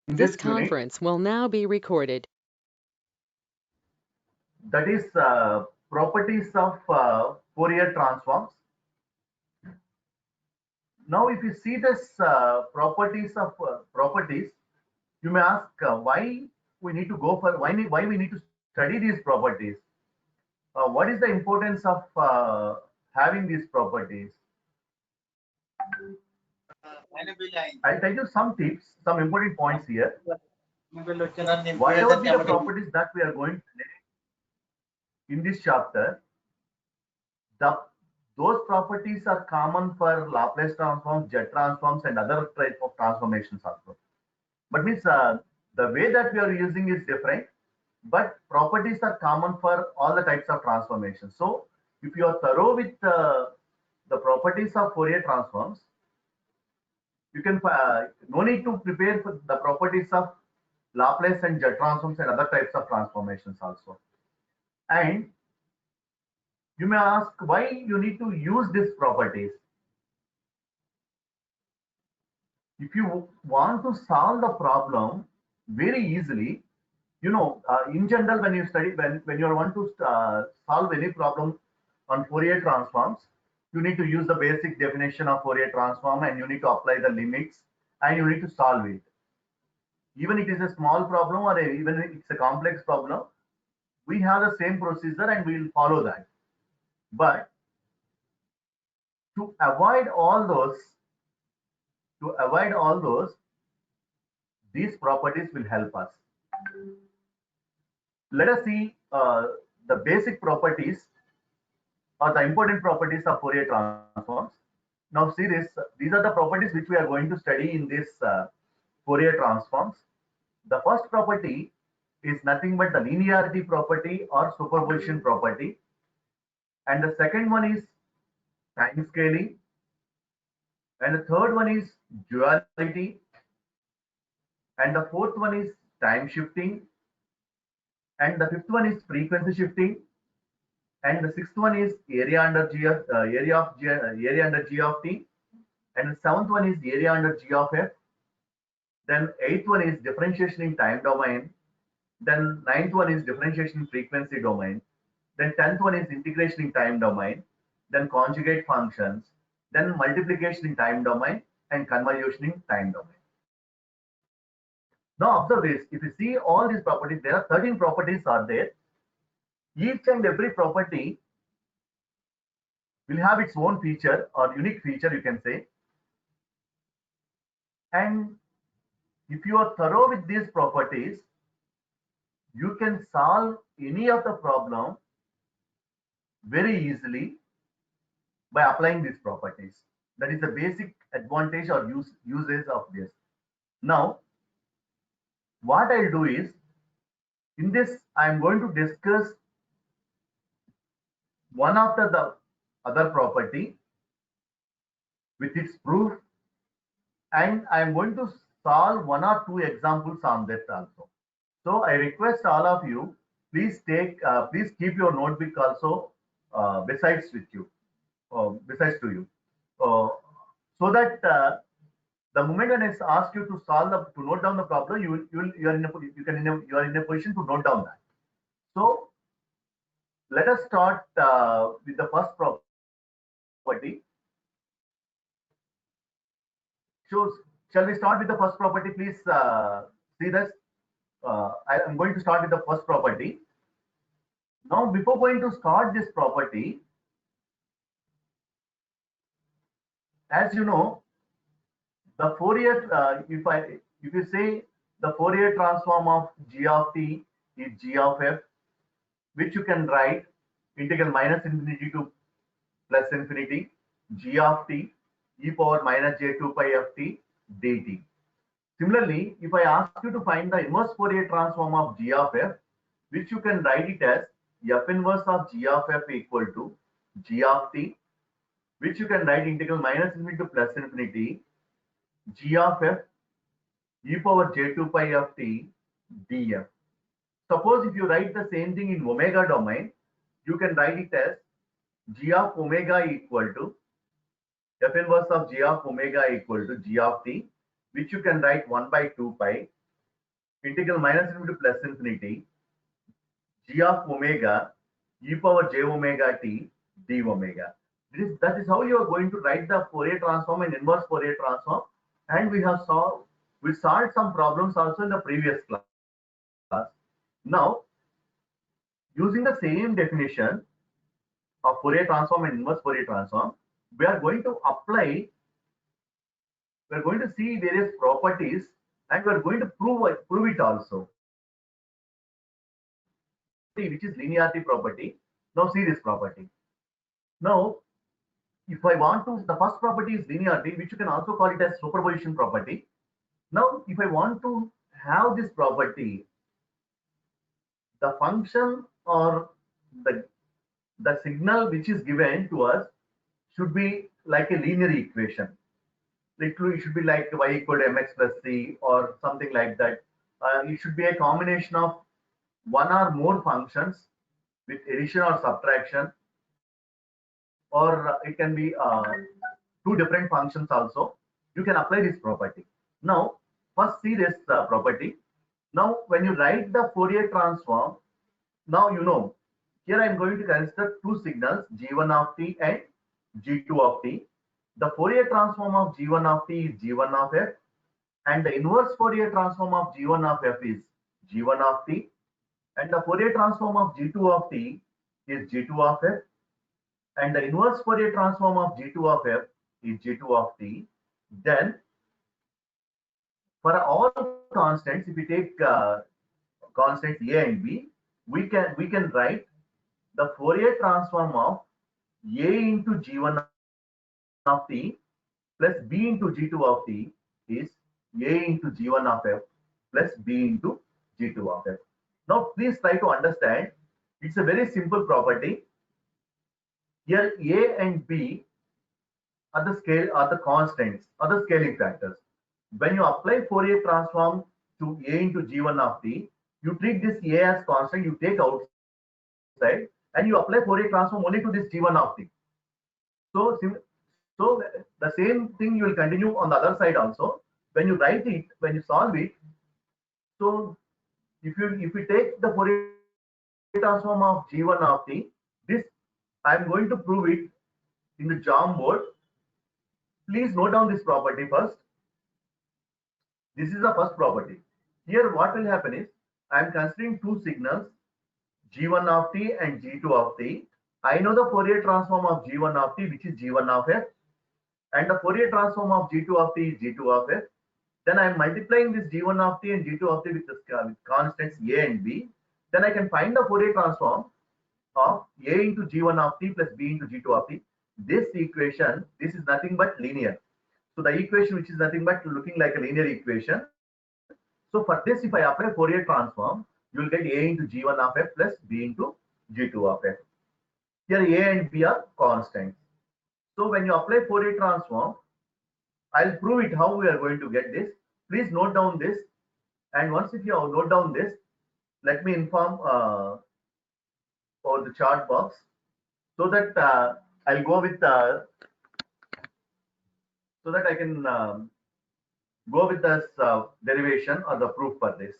In This this unit, conference will now be recorded. that is properties of Fourier transforms. Now, if you see this properties of properties, you may ask why we need to go for why we need to study these properties. What is the importance of having these properties? I'll tell you some tips, some important points here. Whatever be the properties that we are going to in this chapter, the those properties are common for Laplace transforms, jet transforms, and other type of transformations also. But means the way that we are using is different, but properties are common for all the types of transformations. So if you are thorough with the properties of Fourier transforms, you can no need to prepare for the properties of Laplace and jet transforms and other types of transformations also. And you may ask why you need to use these properties. If you want to solve the problem very easily, in general, when you study, when you want to solve any problem on Fourier transforms, you need to use the basic definition of Fourier transform and you need to apply the limits and you need to solve it. Even it is a small problem or even it's a complex problem, we have the same procedure and we will follow that. But to avoid all those, these properties will help us. Let us see the basic properties or the important properties of Fourier transforms. Now see this, these are the properties which we are going to study in this Fourier transforms. The first property is nothing but the linearity property or superposition property. And the second one is time scaling. And the third one is duality. And the fourth one is time shifting. And the fifth one is frequency shifting. And the sixth one is area under G of area under G of t. And the seventh one is area under G of f. Then eighth one is differentiation in time domain. Then ninth one is differentiation in frequency domain. Then 10th one is integration in time domain. Then conjugate functions. Then multiplication in time domain and convolution in time domain. Now observe this. If you see all these properties, there are 13 properties are there. Each and every property will have its own feature or unique feature, you can say. And if you are thorough with these properties, you can solve any of the problem very easily by applying these properties. That is the basic advantage or uses of this. Now, what I'll do is, in this, I'm going to discuss one after the other property with its proof, and I'm going to solve one or two examples on that also. So I request all of you, please please keep your notebook also besides with you, besides to you, so that the moment when I ask you to to note down the problem, you are in a position to note down that. So let us start with the first property. So shall we start with the first property? Please see this. I am going to start with the first property. Now, before going to start this property, as you know, the Fourier, if you say the Fourier transform of g of t is g of f, which you can write integral minus infinity to plus infinity g of t e power minus j2 pi of t dt. Similarly, if I ask you to find the inverse Fourier transform of g of f, which you can write it as f inverse of g of f equal to g of t, which you can write integral minus infinity to plus infinity g of f e power j2 pi of t df. Suppose if you write the same thing in omega domain, you can write it as g of omega equal to f inverse of g of omega equal to g of t, which you can write 1 by 2 pi integral minus infinity to plus infinity g of omega e power j omega t d omega. That is how you are going to write the Fourier transform and inverse Fourier transform. And we solved some problems also in the previous class. Now, using the same definition of Fourier transform and inverse Fourier transform, we are going to apply, we are going to see various properties, and we are going to prove it also, which is linearity property. Now see this property. Now, if I want to, the first property is linearity, which you can also call it as superposition property. Now, if I want to have this property, the function or the signal which is given to us should be like a linear equation. It should be like y equal to mx plus c or something like that. It should be a combination of one or more functions with addition or subtraction, or it can be two different functions also. You can apply this property. Now, first see this property. Now, when you write the Fourier transform, now you know, here I am going to consider two signals, g1 of t and g2 of t. The Fourier transform of g1 of t is g1 of f, and the inverse Fourier transform of g1 of f is g1 of t, and the Fourier transform of g2 of t is g2 of f, and the inverse Fourier transform of g2 of f is g2 of t. Then for all constants, if we take constants a and b, we can write the Fourier transform of a into g1 of t plus b into g2 of t is a into g1 of f plus b into g2 of f. Now please try to understand, it's a very simple property. Here a and b are the constants, are the scaling factors. When you apply Fourier transform to a into g1 of t, you treat this a as constant, you take outside, and you apply Fourier transform only to this g1 of t. So the same thing you will continue on the other side also. When you write it, when you solve it, so if you take the Fourier transform of g1 of t, this I am going to prove it in the Jamboard. Please note down this property first. This is the first property. Here what will happen is, I am considering two signals, g1 of t and g2 of t. I know the Fourier transform of g1 of t, which is g1 of f, and the Fourier transform of g2 of t is g2 of f. Then I am multiplying this g1 of t and g2 of t with constants a and b. Then I can find the Fourier transform of a into g1 of t plus b into g2 of t. This equation, this is nothing but linear. So the equation which is nothing but looking like a linear equation. So for this, if I apply Fourier transform, you will get a into g1 of f plus b into g2 of f. Here a and b are constants. So when you apply Fourier transform, I'll prove it how we are going to get this. Please note down this. And once if you note down this, let me inform over the chart box, so that I'll go with so that I can go with this derivation or the proof for this.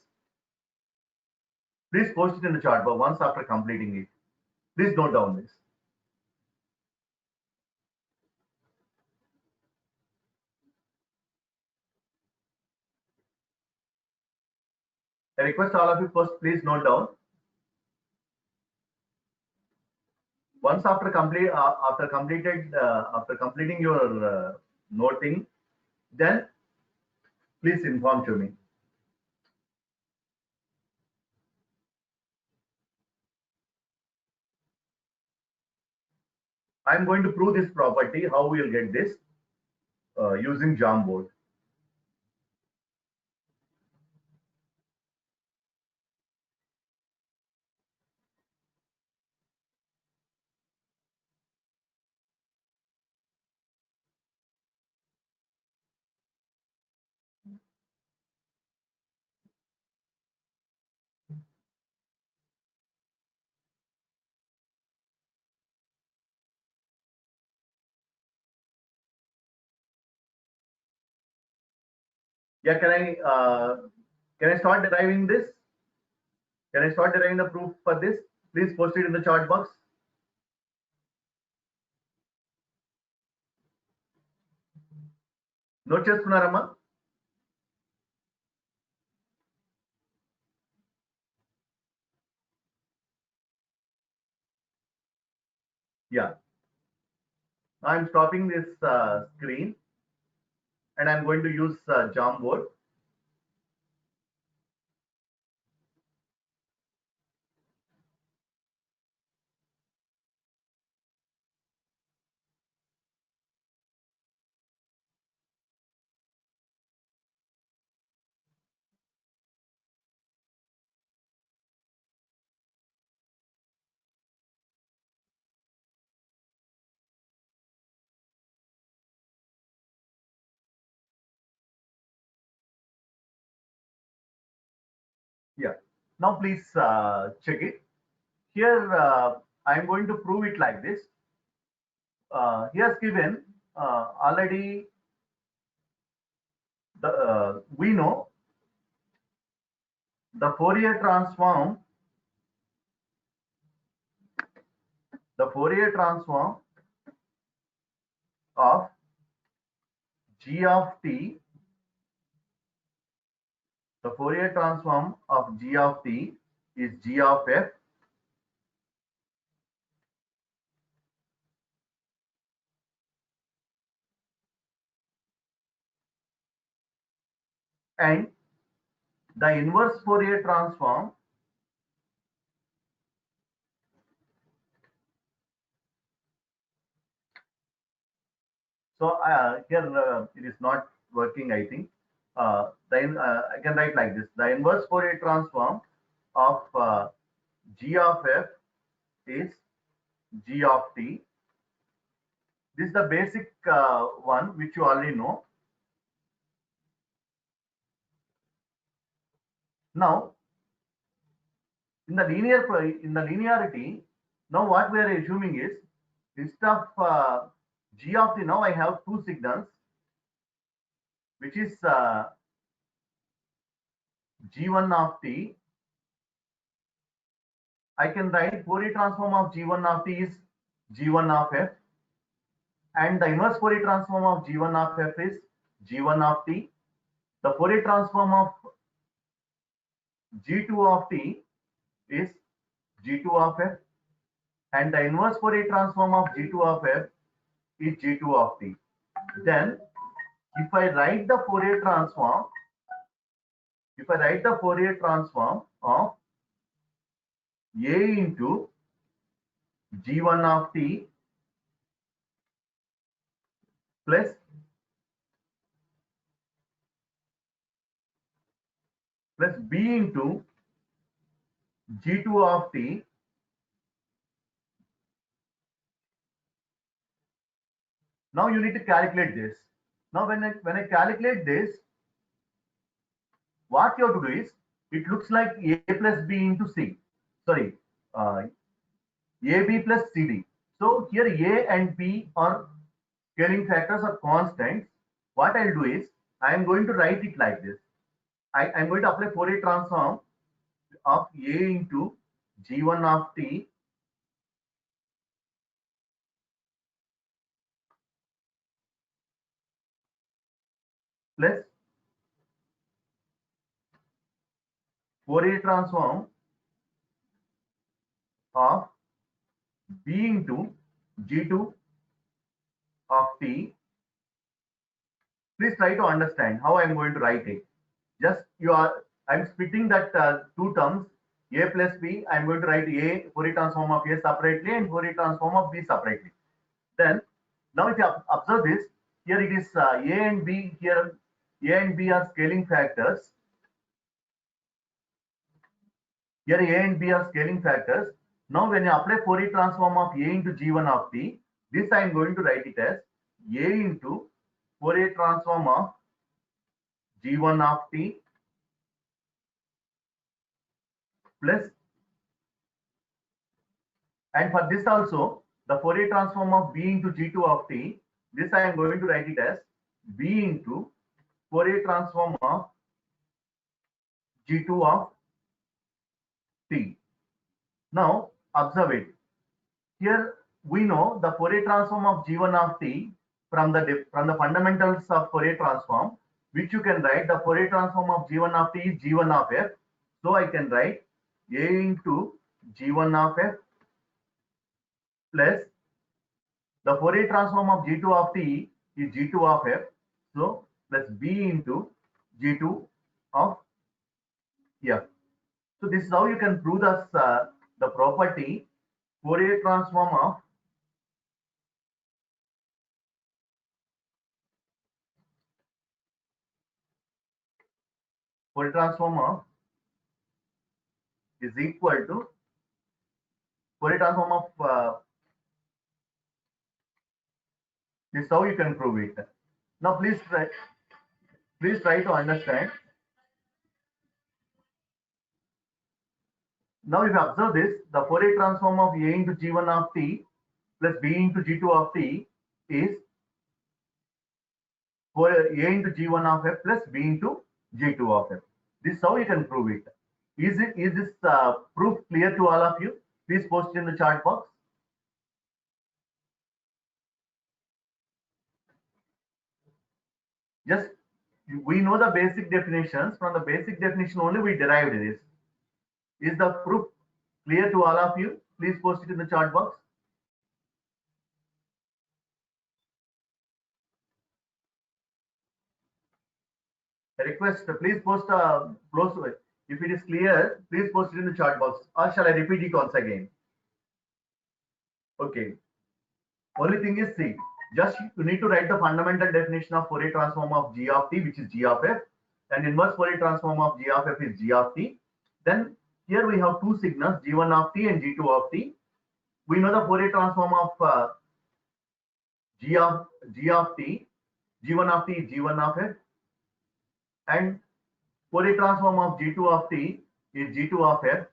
Please post it in the chart box once after completing it. Please note down this. I request all of you first, please note down. Once after completing your noting, then please inform to me. I'm going to prove this property, how we will get this using Jamboard. Yeah, can I Can I start deriving this? Can I start deriving the proof for this? Please post it in the chat box. Note చేస్తున్నారమ్మా? Yeah. I'm stopping this screen and I'm going to use Jamboard. Yeah. Now please check it. Here I'm going to prove it like this. Here's given already we know the Fourier transform of g of t, the Fourier transform of g of t is g of f and the inverse Fourier transform so here it is not working, I think. Then I can write like this: the inverse Fourier transform of g of f is g of t. This is the basic one which you already know. Now, in the linearity, now what we are assuming is instead of g of t, now I have two signals, which is g1 of t. I can write Fourier transform of g1 of t is g1 of f, and the inverse Fourier transform of g1 of f is g1 of t. The Fourier transform of g2 of t is g2 of f, and the inverse Fourier transform of g2 of f is g2 of t. Then if I write the Fourier transform of a into g1 of t plus b into g2 of t now you need to calculate this. Now when I calculate this, what you have to do is, it looks like a plus b into c, sorry, ab plus cd. So here a and b are scaling factors or constants. What I'll do is, I am going to write it like this. I am going to apply Fourier transform of a into g1 of t plus Fourier transform of b into g2 of t. Please try to understand how I am going to write it. Just I'm splitting that two terms, a plus b. I'm going to write a Fourier transform of a separately and Fourier transform of b separately. Then now if you observe this, here it is a and b. Here a and b are scaling factors. Here a and b are scaling factors. Now when you apply Fourier transform of a into g1 of t, this I am going to write it as a into Fourier transform of g1 of t plus, and for this also the Fourier transform of b into g2 of t, this I am going to write it as b into Fourier transform of G2 of t. Now observe it. Here we know the Fourier transform of G1 of t from the fundamentals of Fourier transform, which you can write the Fourier transform of G1 of t is G1 of f. So I can write a into G1 of f plus the Fourier transform of G2 of t is G2 of f. So plus b into G2 of f. So this is how you can prove the property Fourier transform of is equal to Fourier transform of this is how you can prove it. Now please try to understand. Now if you observe this, the Fourier transform of a into G1 of t plus b into G2 of t is for a into G1 of f plus b into G2 of f. This is how you can prove it. Is this proof clear to all of you? Please post it in the chat box. Just we know the basic definitions. From the basic definition only we derived this. Is the proof clear to all of you? Please post it in the chat box. I request please post if it is clear, please post it in the chat box, or shall I repeat it once again? Okay. Only thing is, see, just you need to write the fundamental definition of Fourier transform of g of t, which is g of f, and inverse Fourier transform of g of f is g of t. Then here we have two signals, g1 of t and g2 of t. We know the Fourier transform of g of t, g1 of t is g1 of f, and Fourier transform of G2 of t is G2 of f.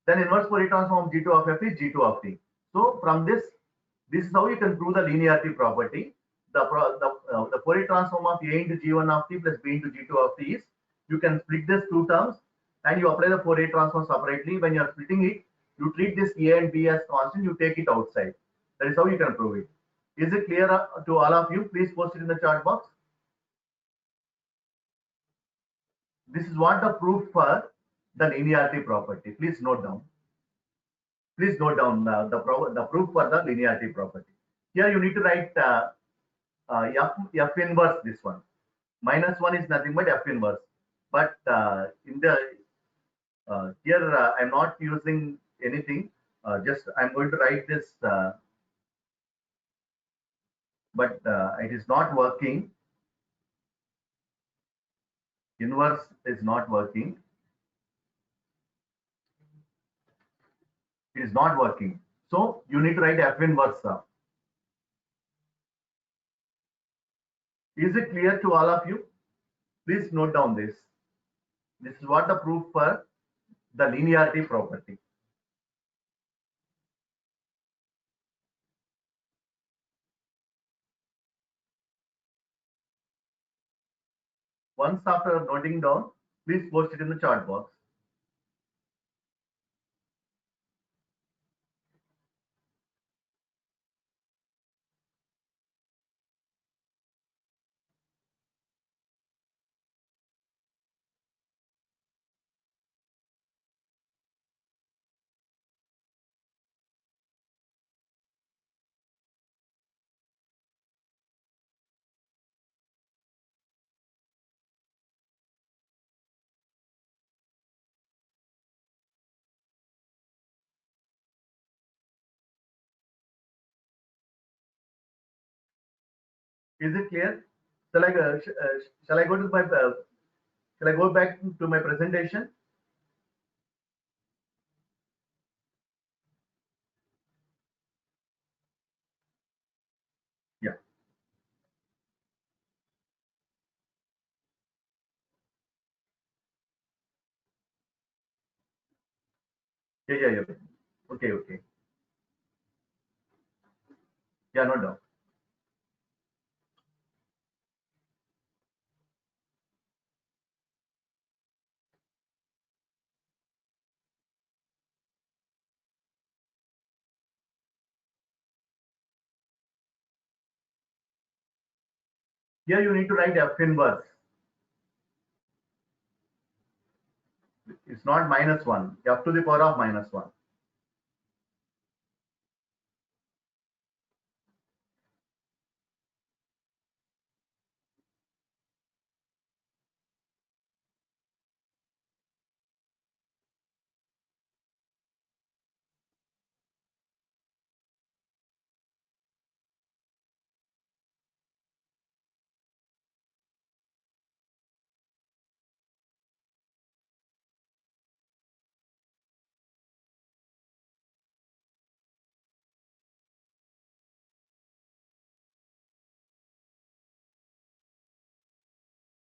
Then inverse Fourier transform of G2 of f is G2 of t. So from this is how you can prove the linearity property. The Fourier transform of a into G1 of t plus b into G2 of t is, you can split these two terms and you apply the Fourier transform separately. When you are splitting it, you treat this a and b as constant, you take it outside. That is how you can prove it. Is it clear to all of you? Please post it in the chat box. This is what the proof for the linearity property. Please note down. Please note down the proof for the linearity property. Here you need to write f inverse, this one. -1 is nothing but f inverse. But in the here I'm not using anything. Just I'm going to write this, but it is not working. Inverse is not working. It is not working. So you need to write f inverse. Is it clear to all of you? Please note down this. This is what the proof for the linearity property. Once after noting down, please post it in the chat box. Is it clear? Shall I go to my shall I go back to my presentation? Yeah. Yeah. Okay. Yeah, no doubt. Here you need to write f inverse. It's not -1, f to the power of -1.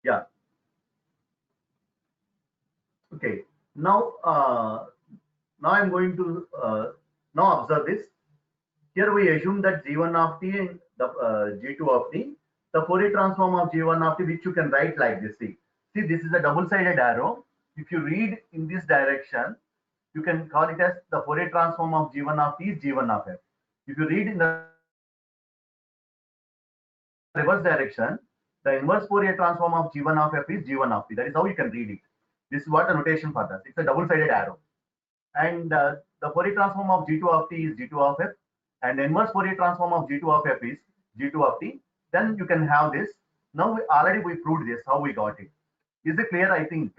Yeah. Okay. Now, now I'm going to now observe this. Here we assume that g1 of t and the g2 of t, the Fourier transform of g1 of t, which you can write like this. See, this is a double-sided arrow. If you read in this direction, you can call it as the Fourier transform of g1 of t is g1 of f. If you read in the reverse direction, the inverse Fourier transform of g1 of f is g1 of t. That is how you can read it. This is what the notation for that. It's a double-sided arrow. And the Fourier transform of g2 of t is g2 of f, and the inverse Fourier transform of g2 of f is g2 of t. Then you can have this. Now already we proved this, how we got it. Is it clear? I think.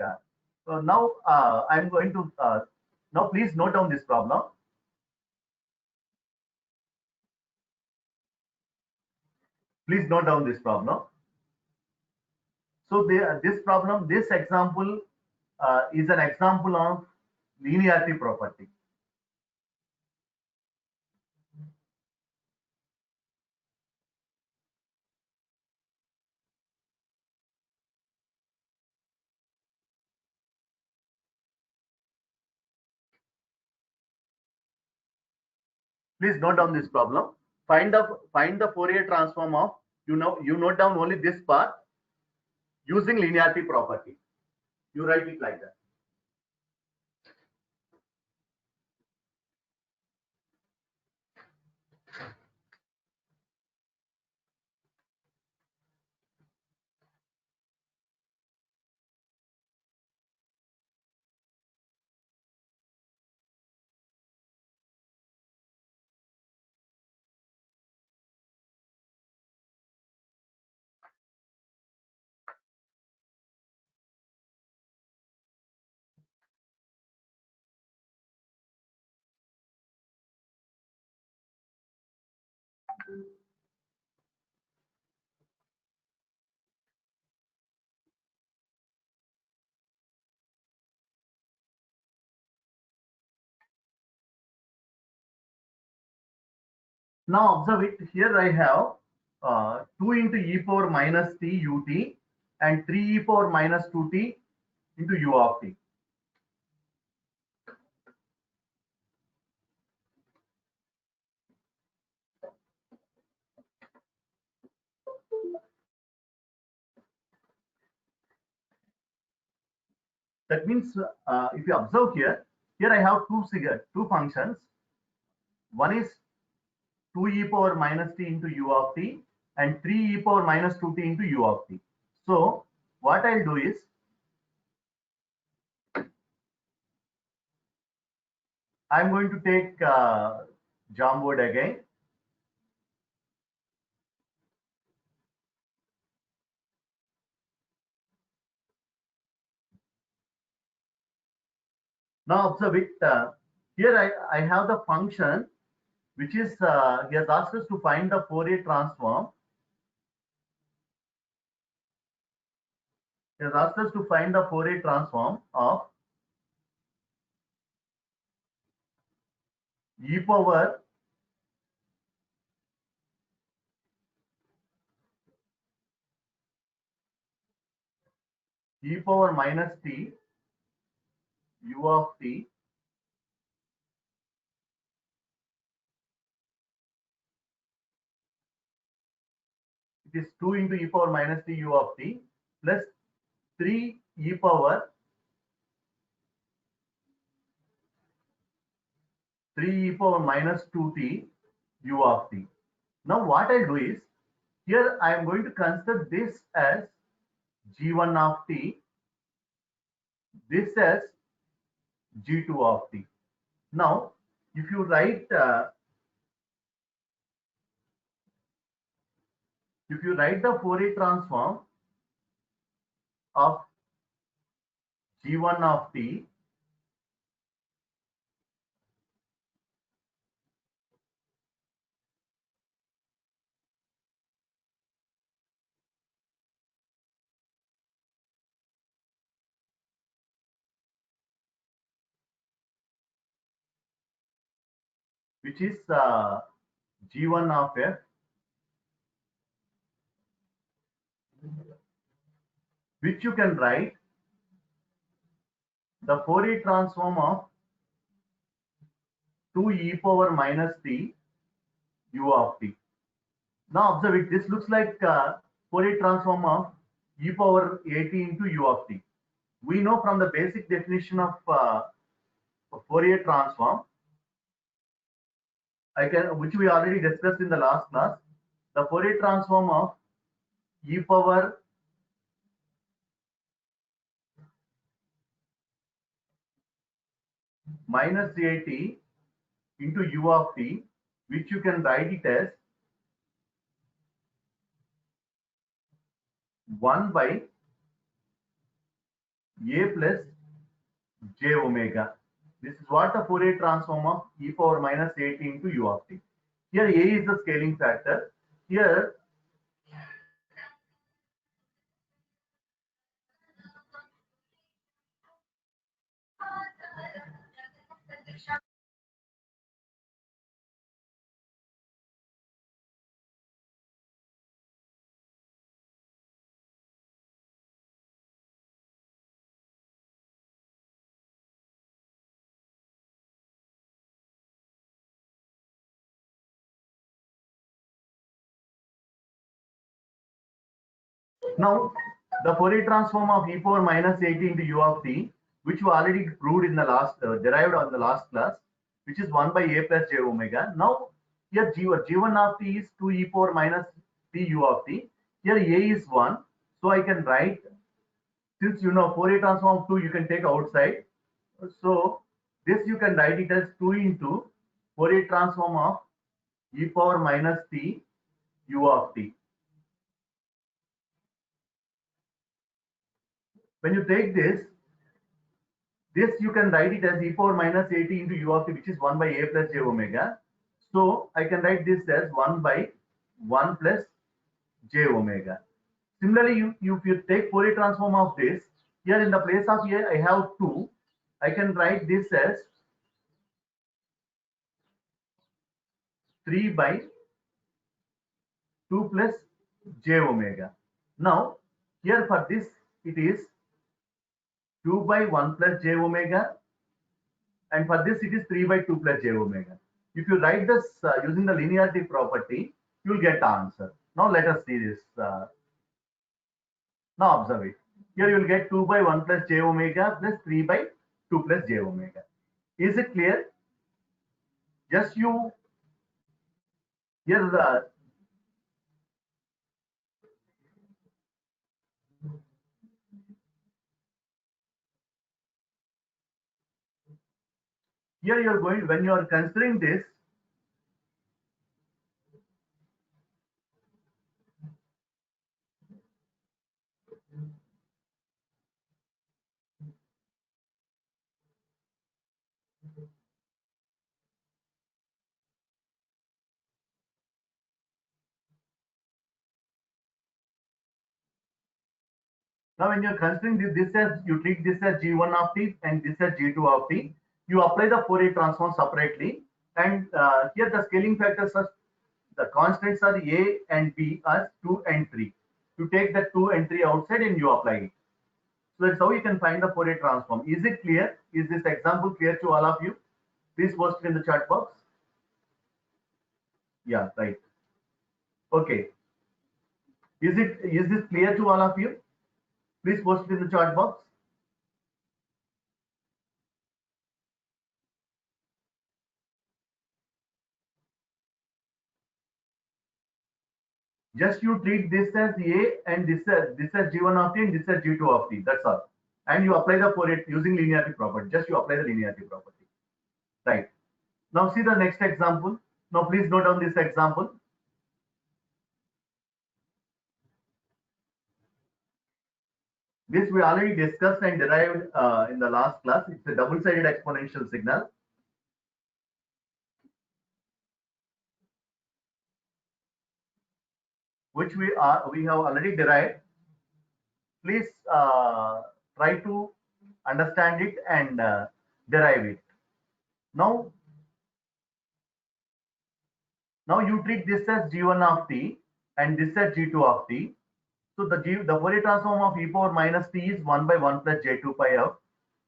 So now I'm going to, now please note down this problem. Please note down this problem. So this problem, this example is an example of linearity property. Please note down this problem. Find the Fourier transform of, you note down only this part using linearity property. You write it like that. Now observe it. Here I have 2 into e power minus t ut and 3 e power minus 2t into u of t. That means if you observe here I have two functions. One is 2 e power minus t into u of t and 3 e power minus 2t into u of t. So what I'll do is, I'm going to take Jamboard again. Now observe it. Here I have the function which is, he has asked us to find the Fourier transform. He has asked us to find the Fourier transform of e power minus t u of t it is 2 into e power minus t u of t plus 3 e power 3 e power minus 2t u of t. Now what I'll do is, Here I am going to consider this as g1 of t, this as g2 of t. Now, if you write the Fourier transform of g1 of t, which is g1 of f, which you can write the Fourier transform of 2 e power minus t u of t. Now observe it. This looks like Fourier transform of e power at into u of t. We know from the basic definition of Fourier transform, which we already discussed in the last class, the Fourier transform of e power minus at into u of t, which you can write it as 1 by a plus j omega. This is what the Fourier transform of e power minus at into u of t. Here a is the scaling factor. Here now the Fourier transform of e power minus at into u of t, which we already proved in the last derived on the last class, which is 1 by a plus j omega. Now here g1 of t is 2 e power minus t u of t. Here a is 1, so I can write, since you know Fourier transform of 2 you can take outside, so this you can write it as 2 into Fourier transform of e power minus t u of t. When you take this you can write it as e power minus at into u of t, which is 1 by a plus j omega. So I can write this as 1 by 1 plus j omega. Similarly, if you take Fourier transform of this, here in the place of a I have 2, I can write this as 3 by 2 plus j omega. Now here for this it is 2 by 1 plus j omega, and for this it is 3 by 2 plus j omega. If you write this using the linearity property, you will get the answer. Now let us see this. Now observe it. Here you will get 2 by 1 plus j omega plus 3 by 2 plus j omega. Is it clear? Just you here here you are going, when you are considering this, now when you are considering this as, you treat this as g1 of t and this as g2 of t, you apply the Fourier transform separately, and here the scaling factors are, the constants are a and b as 2 and 3. You take the 2 and 3 outside and you apply it. So that's how you can find the Fourier transform. Is it clear? Is this example clear to all of you? Please post it in the chat box. Yeah, right. Okay. Is this clear to all of you? Please post it in the chat box. Just you treat this as A and this as G1 of t and this as G2 of t. That's all. And you apply the Fourier using linearity property. Just you apply the linearity property. Right. Now see the next example. Now please note down this example. This we already discussed and derived in the last class. It's a double-sided exponential signal. Which we have already derived. Please try to understand it and derive it. Now you treat this as G1 of t and this as G2 of t. So the Fourier transform of e power minus t is 1 by 1 plus j2 pi f,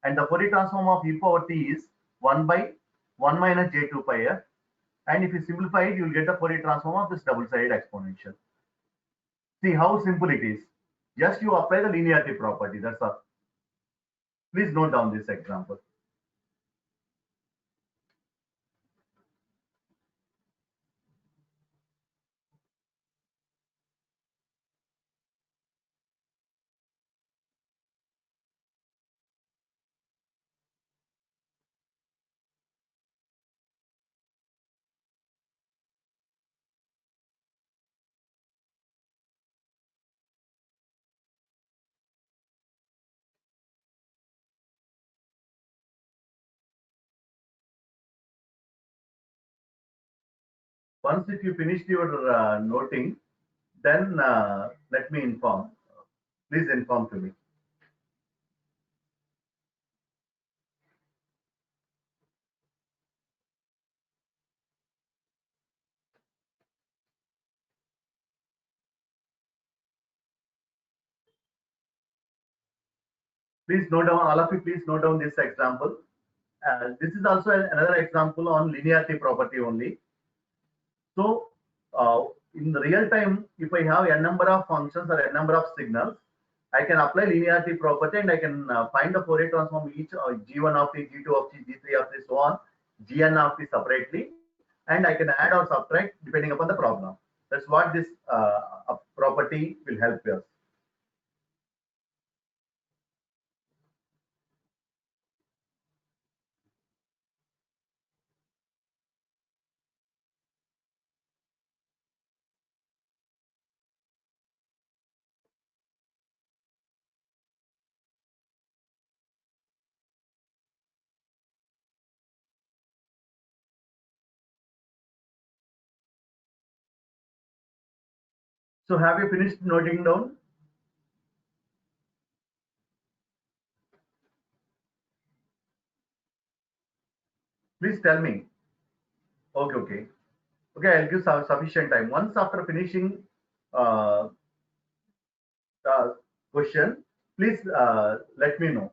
and the Fourier transform of e power t is 1 by 1 minus j2 pi f. And if you simplify it, you will get the Fourier transform of this double-sided exponential. See how simple it is. Just you apply the linearity property. That's all. Please note down this example. Once if you finished your noting, then let me inform. Please inform to me. Please note down, all of you, please note down this example. This is also another example on linearity property only. So in the real time, if I have a number of functions or a number of signals, I can apply linearity property and I can find the Fourier transform each G1 of t, G2 of t, G3 of t, so on, Gn of t separately, and I can add or subtract depending upon the problem. That's what this property will help us. So have you finished noting down? Please tell me. Okay. I'll give sufficient time. Once after finishing uh, the question, please let me know.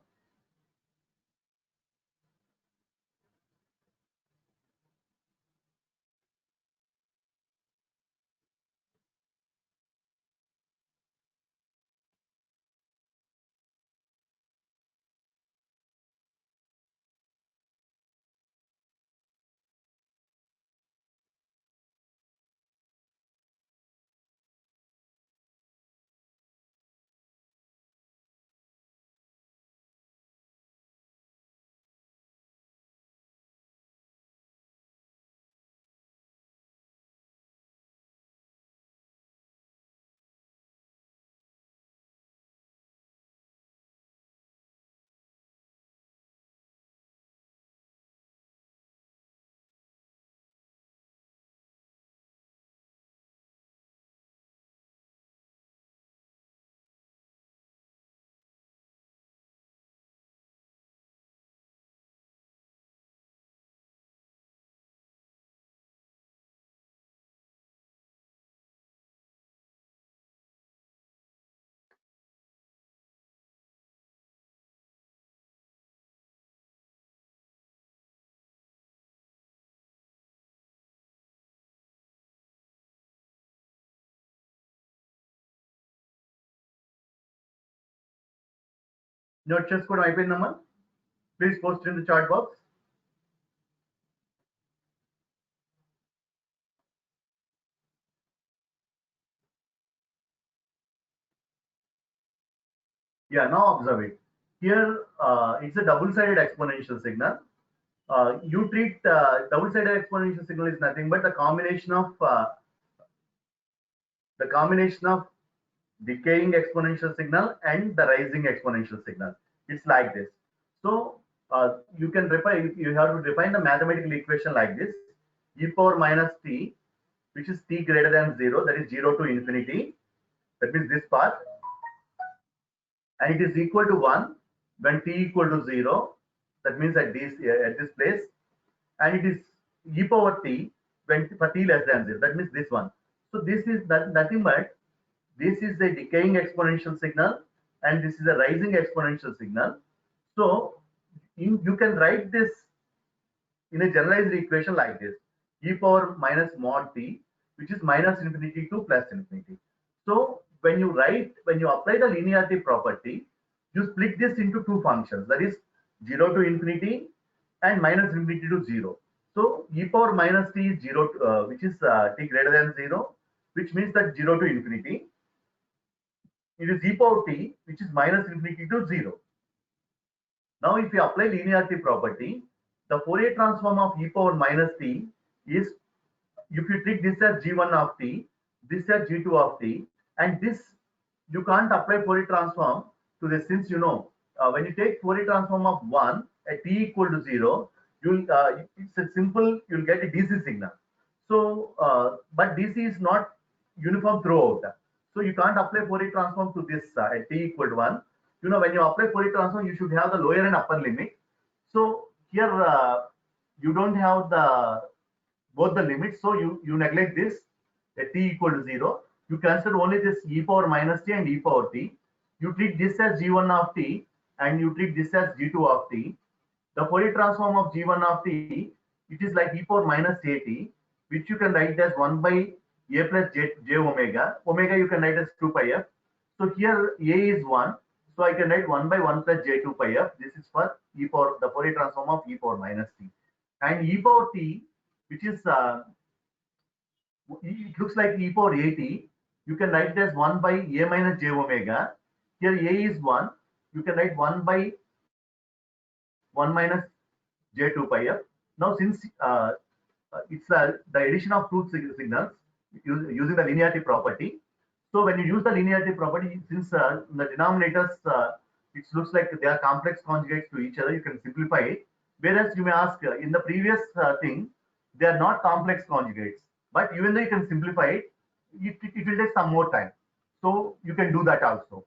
Note chess code IP number. Please post in the chat box. Yeah, now observe it. Here, it's a double-sided exponential signal. You treat double-sided exponential signal is nothing but the combination of decaying exponential signal and the rising exponential signal. It's like this. So you can refine. You have to define the mathematical equation like this: e power minus t, which is t greater than 0, that is 0 to infinity. That means this part, and it is equal to 1 when t equal to 0. That means at this place, and it is e power t when for t less than 0. That means this one. So this is nothing but this is a decaying exponential signal, and this is a rising exponential signal. So you can write this in a generalized equation like this: e power minus mod t, which is minus infinity to plus infinity. So when you apply the linearity property, you split this into two functions, that is 0 to infinity and minus infinity to 0. So e power minus t is 0, which is t greater than 0, which means that 0 to infinity. It is e power t, which is minus infinity to 0. Now, if you apply linearity property, the Fourier transform of e power minus t is, if you treat this as g1 of t, this as g2 of t, and this you can't apply Fourier transform to this, since when you take Fourier transform of 1 at t equal to 0, it's a simple, you'll get a DC signal. So, but DC is not uniform throughout. So you can't apply Fourier transform to this at t equal to 1. When you apply Fourier transform, you should have the lower and upper limit. So here you don't have both the limits, so you neglect this at t equal to 0. You consider only this e power minus t and e power t. You treat this as g1 of t, and you treat this as g2 of t. The Fourier transform of g1 of t, it is like e power minus at, which you can write as 1 by a plus j omega. Omega you can write as 2 pi f. So here a is 1, so I can write 1 by 1 plus j 2 pi f. This is for e power, the Fourier transform of e power minus t. And e power t, which is it looks like e power at. You can write it as 1 by a minus j omega. Here a is 1. You can write 1 by 1 minus j2 pi f. Now, since it's the addition of two signals using the linearity property. So when you use the linearity property, since the denominators, it looks like they are complex conjugates to each other, you can simplify it. Whereas you may ask, in the previous thing, they are not complex conjugates. But even though you can simplify it, it will take some more time. So you can do that also.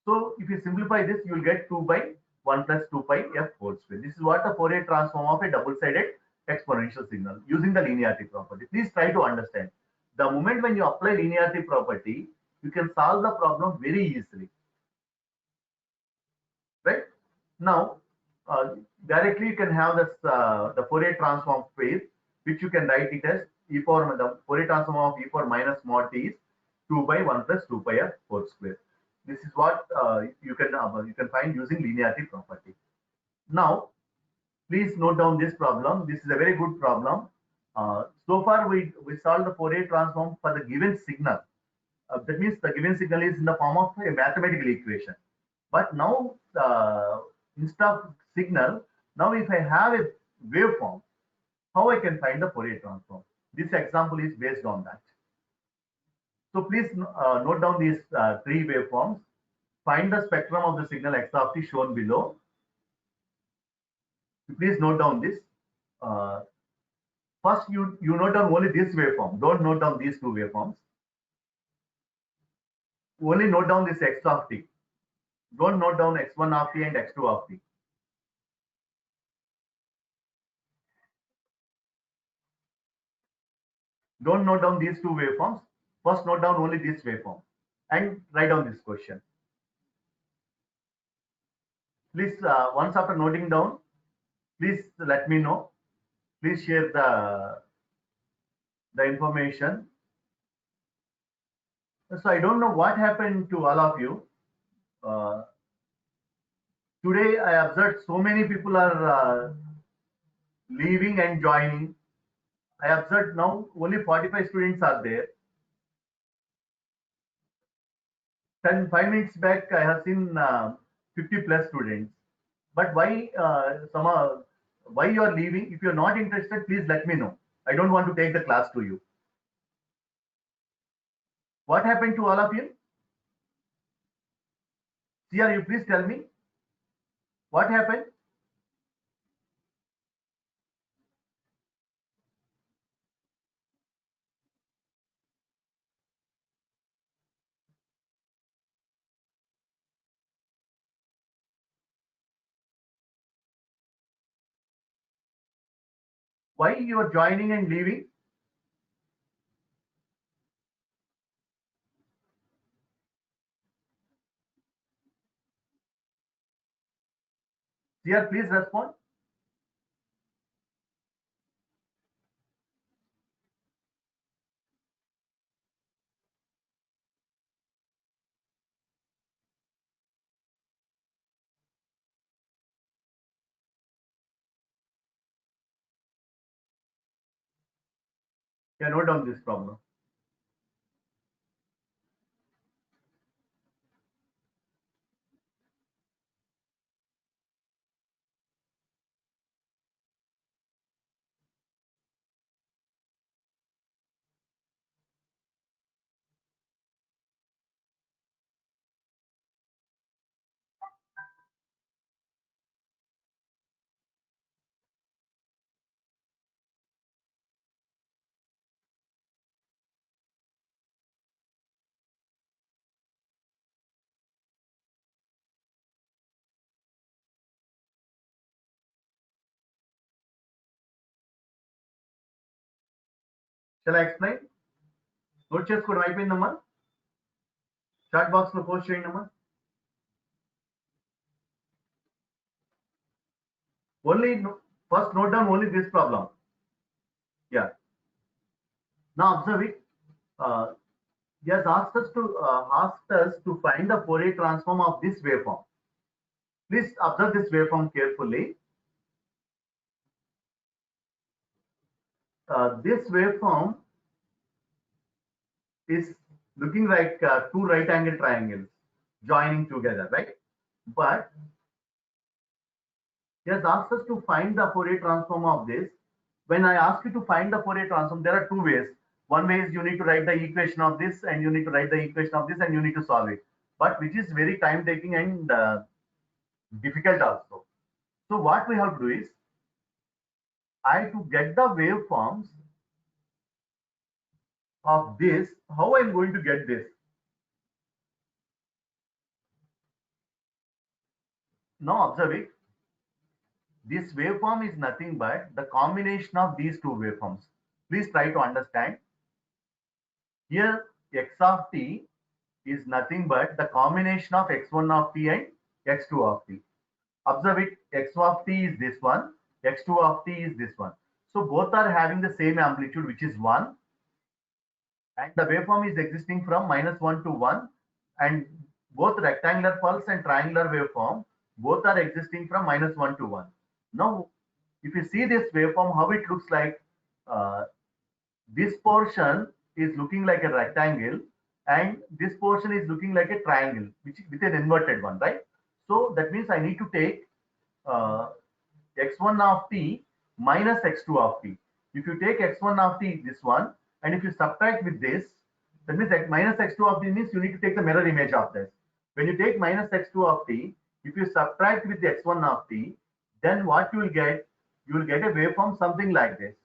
So if you simplify this, you will get 2 by 1 plus 2 pi f whole square. This is what the Fourier transform of a double-sided exponential signal using the linearity property. Please try to understand. The moment when you apply linearity property, you can solve the problem very easily. Right? Now, directly you can have this the Fourier transform phase, which you can write it as e power, the Fourier transform of e power minus mod t is 2 by 1 plus 2 pi f whole square. This is what you can find using linearity property. Now, please note down this problem. This is a very good problem. So far, we solved the Fourier transform for the given signal. That means the given signal is in the form of a mathematical equation. But now, instead of signal, now if I have a waveform, how I can find the Fourier transform? This example is based on that. So please note down these three waveforms. Find the spectrum of the signal x of t shown below. Please note down this. First, you note down only this waveform. Don't note down these two waveforms. Only note down this x of t. Don't note down x1 of t and x2 of t. Don't note down these two waveforms. First, note down only this waveform and write down this question. Please, once after noting down, please let me know. Please share the information. So I don't know what happened to all of you. Today I observed so many people are leaving and joining. I observed now only 45 students are there. 5 minutes back, I have seen 50 plus students. But why, why you are leaving? If you are not interested, please let me know. I don't want to take the class to you. What happened to all of you? CR, you please tell me what happened. Why you are joining and leaving? CR, please respond. Yeah, note down this problem. Shall I explain? Note చేసుకోవడం అయిపోయిందమ్మా chat box లో post చేయండి అమ్మా only first note down only this problem. Yeah, now observe it. He has asked us to find the Fourier transform of this waveform. Please observe this waveform carefully. This waveform is looking like two right angle triangles joining together, right? But he has asked us to find the Fourier transform of this. When I ask you to find the Fourier transform, there are two ways. One way is you need to write the equation of this, and you need to write the equation of this, and you need to solve it. But which is very time taking and difficult also. So what we have to do is, I to get the waveforms of this, how I'm going to get this? Now observe it. This waveform is nothing but the combination of these two waveforms. Please try to understand. Here x of t is nothing but the combination of x1 of t and x2 of t. Observe it, x of t is this one, x2 of t is this one. So both are having the same amplitude, which is 1. And the waveform is existing from -1 to 1. And both rectangular pulse and triangular waveform, both are existing from -1 to 1. Now, if you see this waveform, how it looks like, this portion is looking like a rectangle and this portion is looking like a triangle, which with an inverted one, right? So that means I need to take x1 of t minus x2 of t. If you take x1 of t, this one, and if you subtract with this, that means minus x2 of t means you need to take the mirror image of this. When you take minus x2 of t, if you subtract with the x1 of t, then what you will get? You will get a waveform something like this.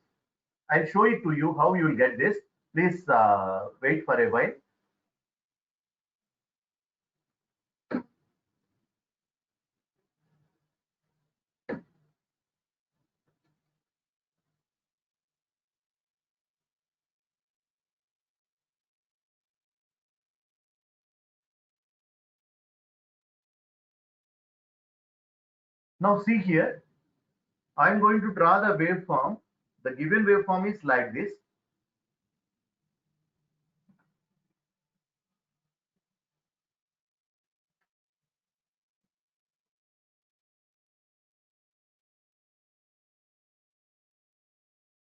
I'll show it to you how you will get this. Please wait for a while. Now see here, I'm going to draw the waveform. The given waveform is like this.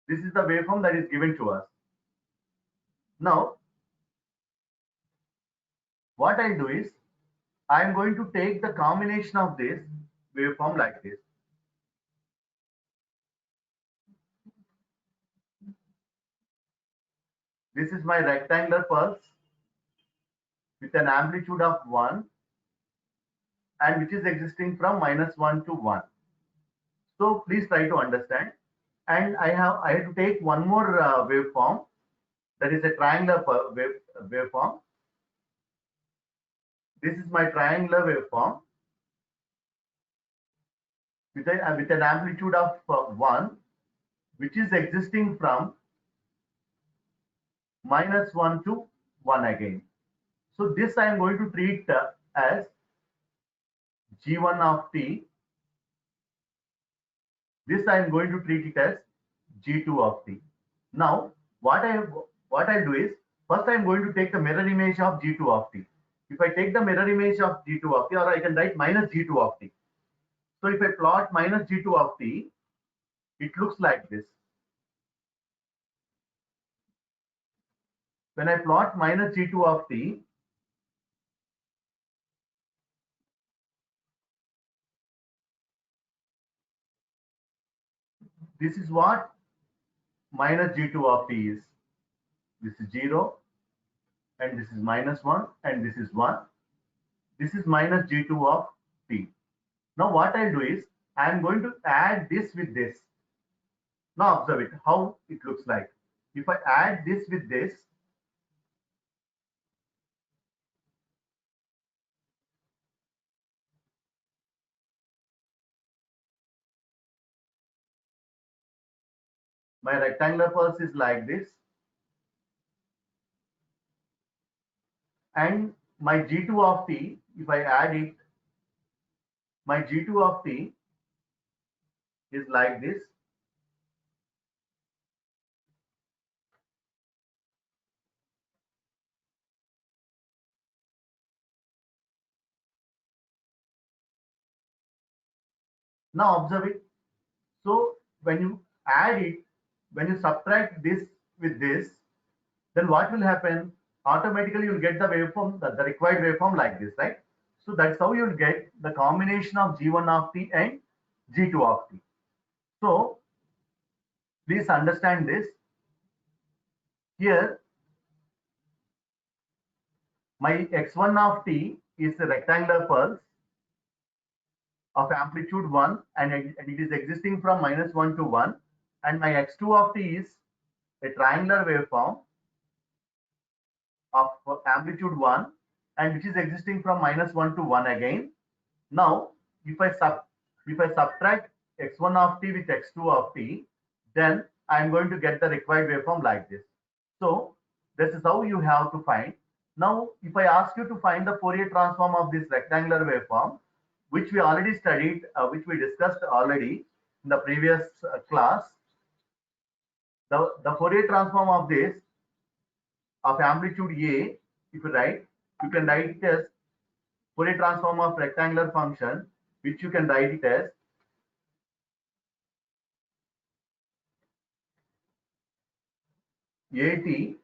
This is the waveform that is given to us. Now, what I'll do is I'm going to take the combination of this waveform like this. This is my rectangular pulse with an amplitude of 1 and which is existing from -1 to 1. So please try to understand. And I have to take one more waveform, that is a triangular waveform. This is my triangular waveform with an amplitude of 1, which is existing from -1 to 1 again. So this I am going to treat as G1 of t. This I am going to treat it as G2 of t. Now what I'll do is, first I am going to take the mirror image of G2 of t. If I take the mirror image of G2 of t, or I can write minus G2 of t. So if I plot minus G2 of t, it looks like this. When I plot minus G2 of t, this is what minus G2 of t is. This is 0, and this is -1, and this is 1. This is minus G2 of t. Now what I'll do is, I am going to add this with this. Now observe it, how it looks like. If I add this with this, my rectangular pulse is like this, and my G2 of t, if I add it, my G2 of t is like this. Now observe it. So when you add it, when you subtract this with this, then what will happen? Automatically you'll get the waveform, the required waveform like this, right? So that's how you'll get the combination of G1 of t and G2 of t. So please understand this. Here, my x1 of t is a rectangular pulse of amplitude 1, and it is existing from -1 to 1, and my x2 of t is a triangular waveform of amplitude 1, and which is existing from -1 to 1 again. Now if I subtract x1 of t with x2 of t, then I am going to get the required waveform like this. So this is how you have to find. Now if I ask you to find the Fourier transform of this rectangular waveform, which we already studied, which we discussed already in the previous class, the Fourier transform of this of amplitude A, if you write, you can write it as Fourier transform of rectangular function, which you can write it as AT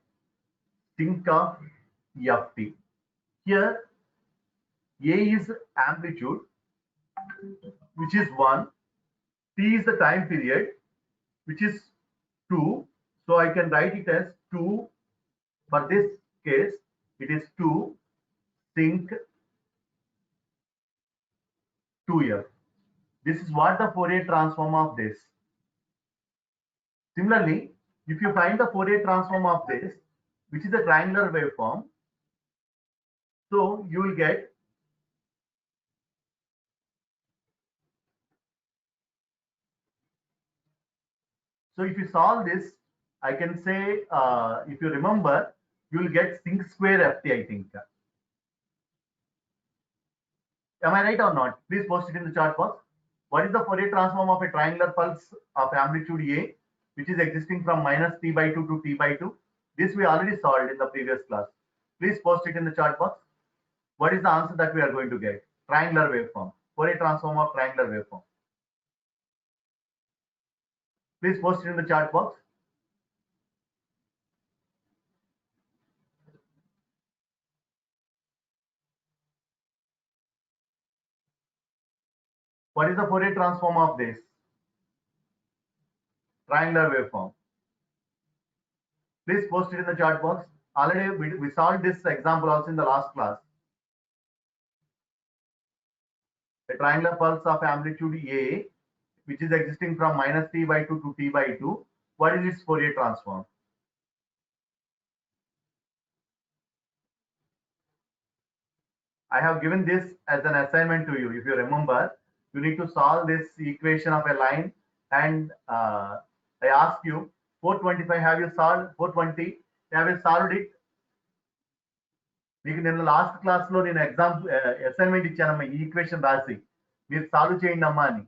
sinc of Ft. Here A is amplitude, which is 1, t is the time period, which is 2. So I can write it as 2. For this case, it is 2 sinc 2f. This is what the Fourier transform of this. Similarly, if you find the Fourier transform of this, which is a triangular waveform, so you will get so if you solve this, I can say, if you remember, you will get sinc square ft, I think. Am I right or not? Please post it in the chat box. What is the Fourier transform of a triangular pulse of amplitude A, which is existing from -t/2 to t/2? This we already solved in the previous class. Please post it in the chat box. What is the answer that we are going to get? Triangular waveform. Fourier transform of triangular waveform. Please post it in the chat box. What is the Fourier transform of this triangular waveform? Please post it in the chat box. Already we solved this example also in the last class. A triangular pulse of amplitude A, which is existing from minus t by 2 to t by 2. What is its Fourier transform? I have given this as an assignment to you. If you remember, you need to solve this equation of a line, and I ask you 425. Have you solved 420? Have you solved it? మీకు నేను last class లో నేను exam assignment ఇచ్చానమ్మా, ఈ equation రాసి మీరు solve చేయండి అమ్మా అని.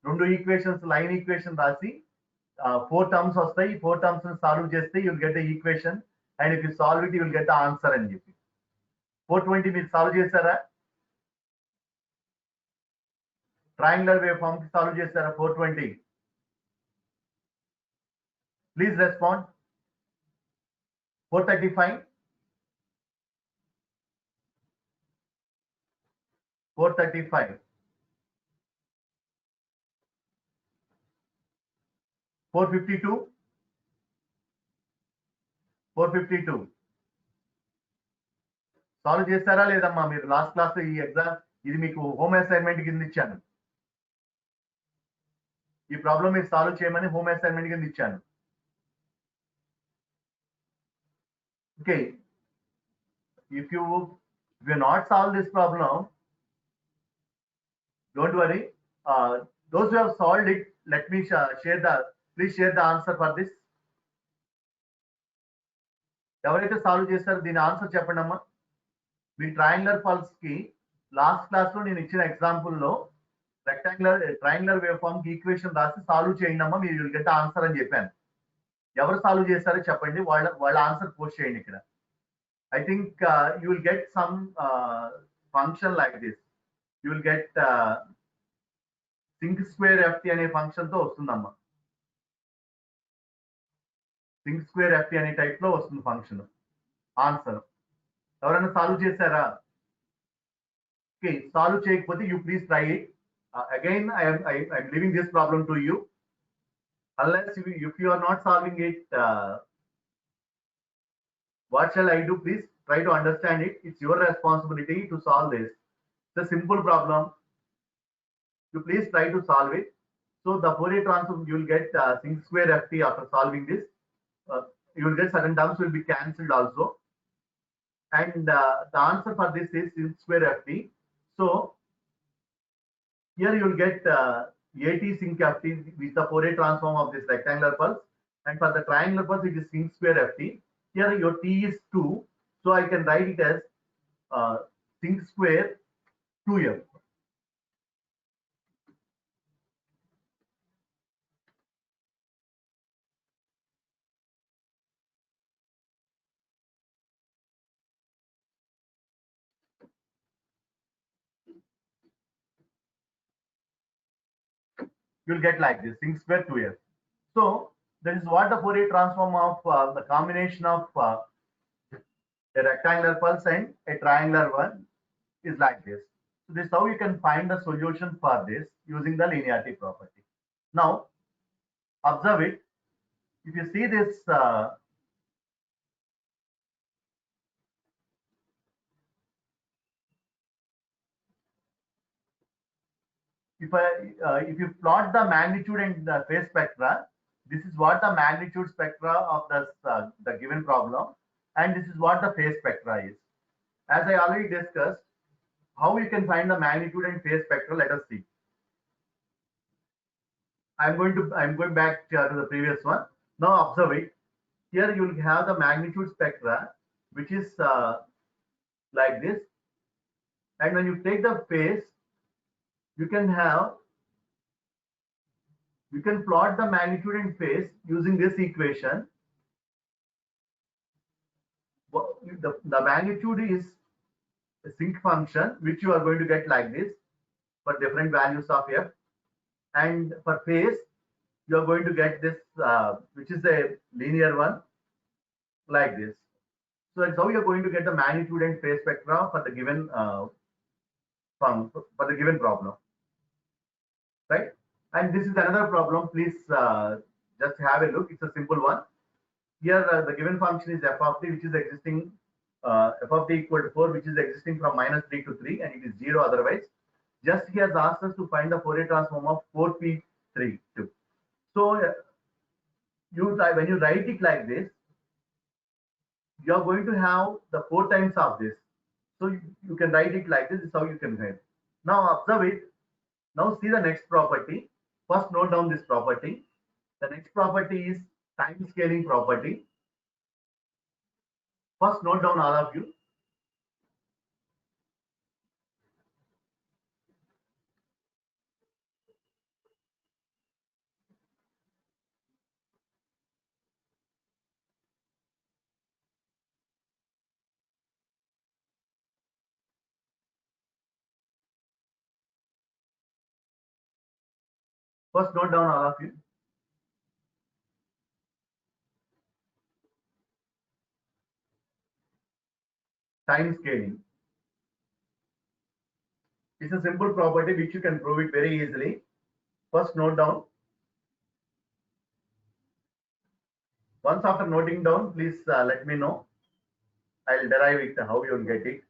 రెండు ఈక్వేషన్స్ లైన్ ఈక్వేషన్ రాసి 4 టర్మ్స్ వస్తాయి. ఈ 4 టర్మ్స్ సాల్వ్ చేస్తే you'll get the equation, and if you solve it you'll get the answer అని చెప్పి. 420 మీరు సాల్వ్ చేశారా? ట్రయాంగులర్ వేవ్ ఫార్మ్ కి సాల్వ్ చేశారా 420? Please respond. 435, 435, 452, 452 సాల్వ్ చేస్తారా లేదమ్మా మీరు? లాస్ట్ క్లాస్ ఈ ఎగ్జామ్ ఇది మీకు హోమ్ అసైన్మెంట్ కింద ఇచ్చాను. ఈ ప్రాబ్లం మీరు సాల్వ్ చేయమని హోమ్ అసైన్మెంట్ కింద ఇచ్చాను. Okay, if you not solve this problem, don't worry. Those who have solved it, let me please share the answer for this. ఎవరైతే సాల్వ్ చేస్తారో దీని ఆన్సర్ చెప్పండి అమ్మా. మీ ట్రయాంగులర్ పల్స్ కి లాస్ట్ క్లాస్ లో నేను ఇచ్చిన ఎగ్జాంపుల్ లో ట్రయాంగులర్ వేవ్ ఫార్మ్ కి ఈక్వేషన్ రాసి సాల్వ్ చేయండి అమ్మా, మీరు విల్ గెట్ ఆన్సర్ అని చెప్పాను. ఎవరు సాల్వ్ చేస్తారో చెప్పండి, వాళ్ళ ఆన్సర్ పోస్ట్ చేయండి ఇక్కడ. I think you will get some function like this. You will get sinc square FT అనే ఫంక్షన్ తో వస్తుందమ్మా. సింక్ స్క్వేర్ ఎఫ్టీ అనే టైప్ లో వస్తుంది ఫంక్షన్ ఆన్సర్. ఎవరైనా సాల్వ్ చేశారా? ఓకే, సాల్వ్ చేయకపోతే you please try it again. I'm leaving this problem to you. Unless if you are not solving it, what shall I do? Please try to understand it. It's your responsibility to solve this. It's a simple problem. You please try to solve it. So the Fourier transform, you will get sin square ft after solving this. You will get certain terms will be cancelled also. And the answer for this is sin square ft. So here you will get at sin ft with the Fourier transform of this rectangular pulse. And for the triangular pulse, it is sin square ft. Here your t is 2, so I can write it as sin square 2f. You'll get like this, sin square 2f. So that is what the Fourier transform of the combination of a rectangular pulse and a triangular one is like this. So this is how you can find the solution for this using the linearity property. Now observe it. If you see this if you plot the magnitude and the phase spectra, this is what the magnitude spectra of the given problem, and this is what the phase spectra is. As I already discussed, how you can find the magnitude and phase spectra, let us see. I'm going back to the previous one. Now observe it. Here you will have the magnitude spectra, which is like this, and when you take the phase, you can plot the magnitude and phase using this equation. The magnitude is a sinc function which you are going to get like this for different values of f, and for phase you are going to get this which is a linear one like this. So that's how you are going to get the magnitude and phase spectra for the given for the given problem, right? And this is another problem. Please just have a look. It's a simple one. Here the given function is f of t, which is existing f of t equal to 4, which is existing from -3 to 3, and it is 0 otherwise. Just he has asked us to find the Fourier transform of 4p3 2. So when you write it like this, you are going to have the 4 times of this. So you can write it like this. This is how you can write. Now observe it. Now see the next property. First note down this property. The next property is time scaling property. First note down all of you. First note down all of you. Time scaling. It's a simple property which you can prove it very easily. First note down. Once after noting down, please let me know. I'll derive it, how you'll get it.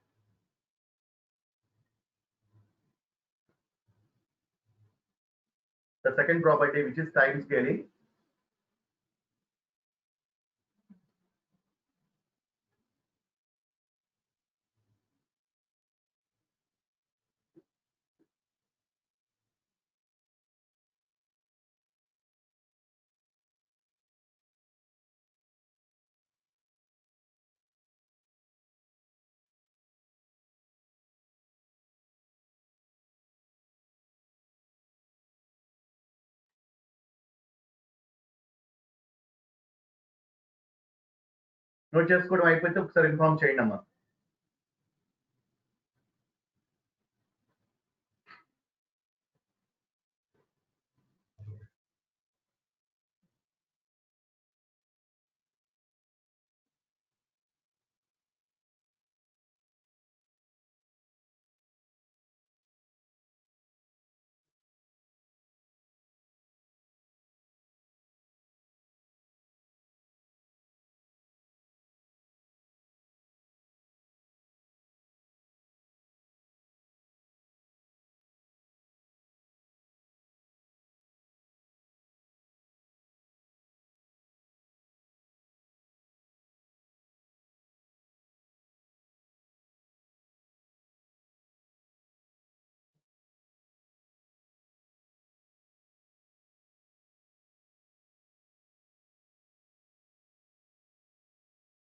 The second property, which is time scaling. Note చేసుకోవడం అయిపోతే ఒకసారి inform చేయండి అమ్మా.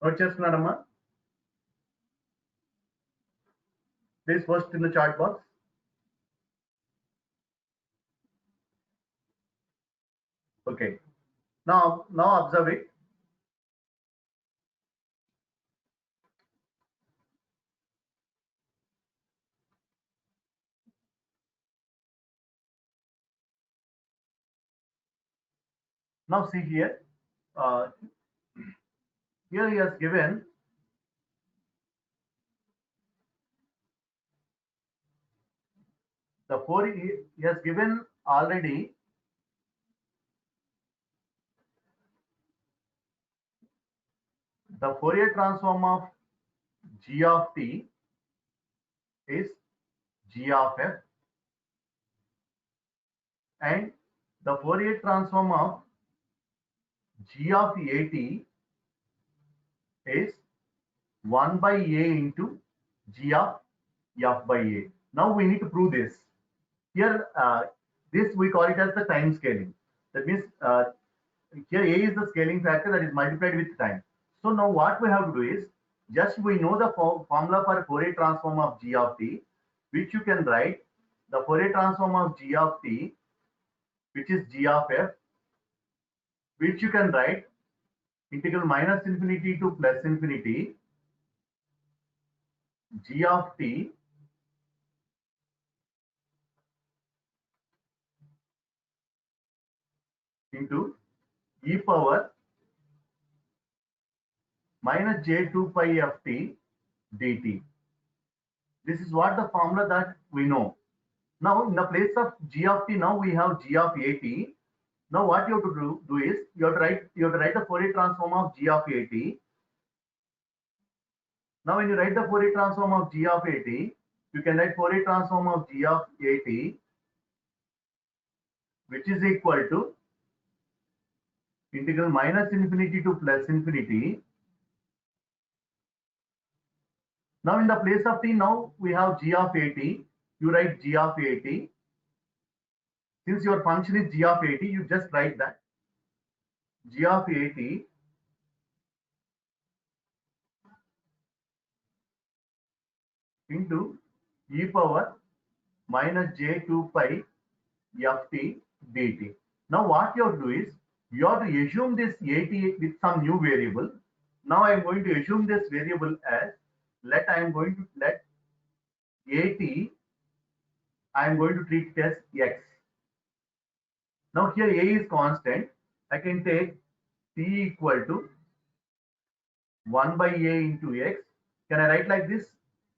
Note చేసుకున్నారమ్మా? Please post in the chat box. Okay. Now observe it. Now see here. Here he has given the Fourier. He has given already the Fourier transform of g of t is g of f, and the Fourier transform of g of at is 1 by a into g of f by a. Now we need to prove this. Here this we call it as the time scaling. That means here a is the scaling factor that is multiplied with time. So now what we have to do is, just we know the formula for Fourier transform of g of t, which you can write the Fourier transform of g of t, which is g of f, which you can write integral minus infinity to plus infinity g of t into e power minus j2 pi f t dt. This is what the formula that we know. Now, in the place of g of t, now we have g of at. Now, what you have to do is you have to write the Fourier transform of g of at. Now, when you write the Fourier transform of g of at, you can write Fourier transform of g of at, which is equal to integral minus infinity to plus infinity. Now, in the place of t, now we have g of at. You write g of at. Since your function is g of at, you just write that g of at into e power minus j2 pi ft dt. Now, what you have to do is you have to assume this at with some new variable. Now, I am going to assume this variable as let I am going to let at I am going to treat it as x. Now, here a is constant. I can take t equal to 1 by a into x. Can I write like this?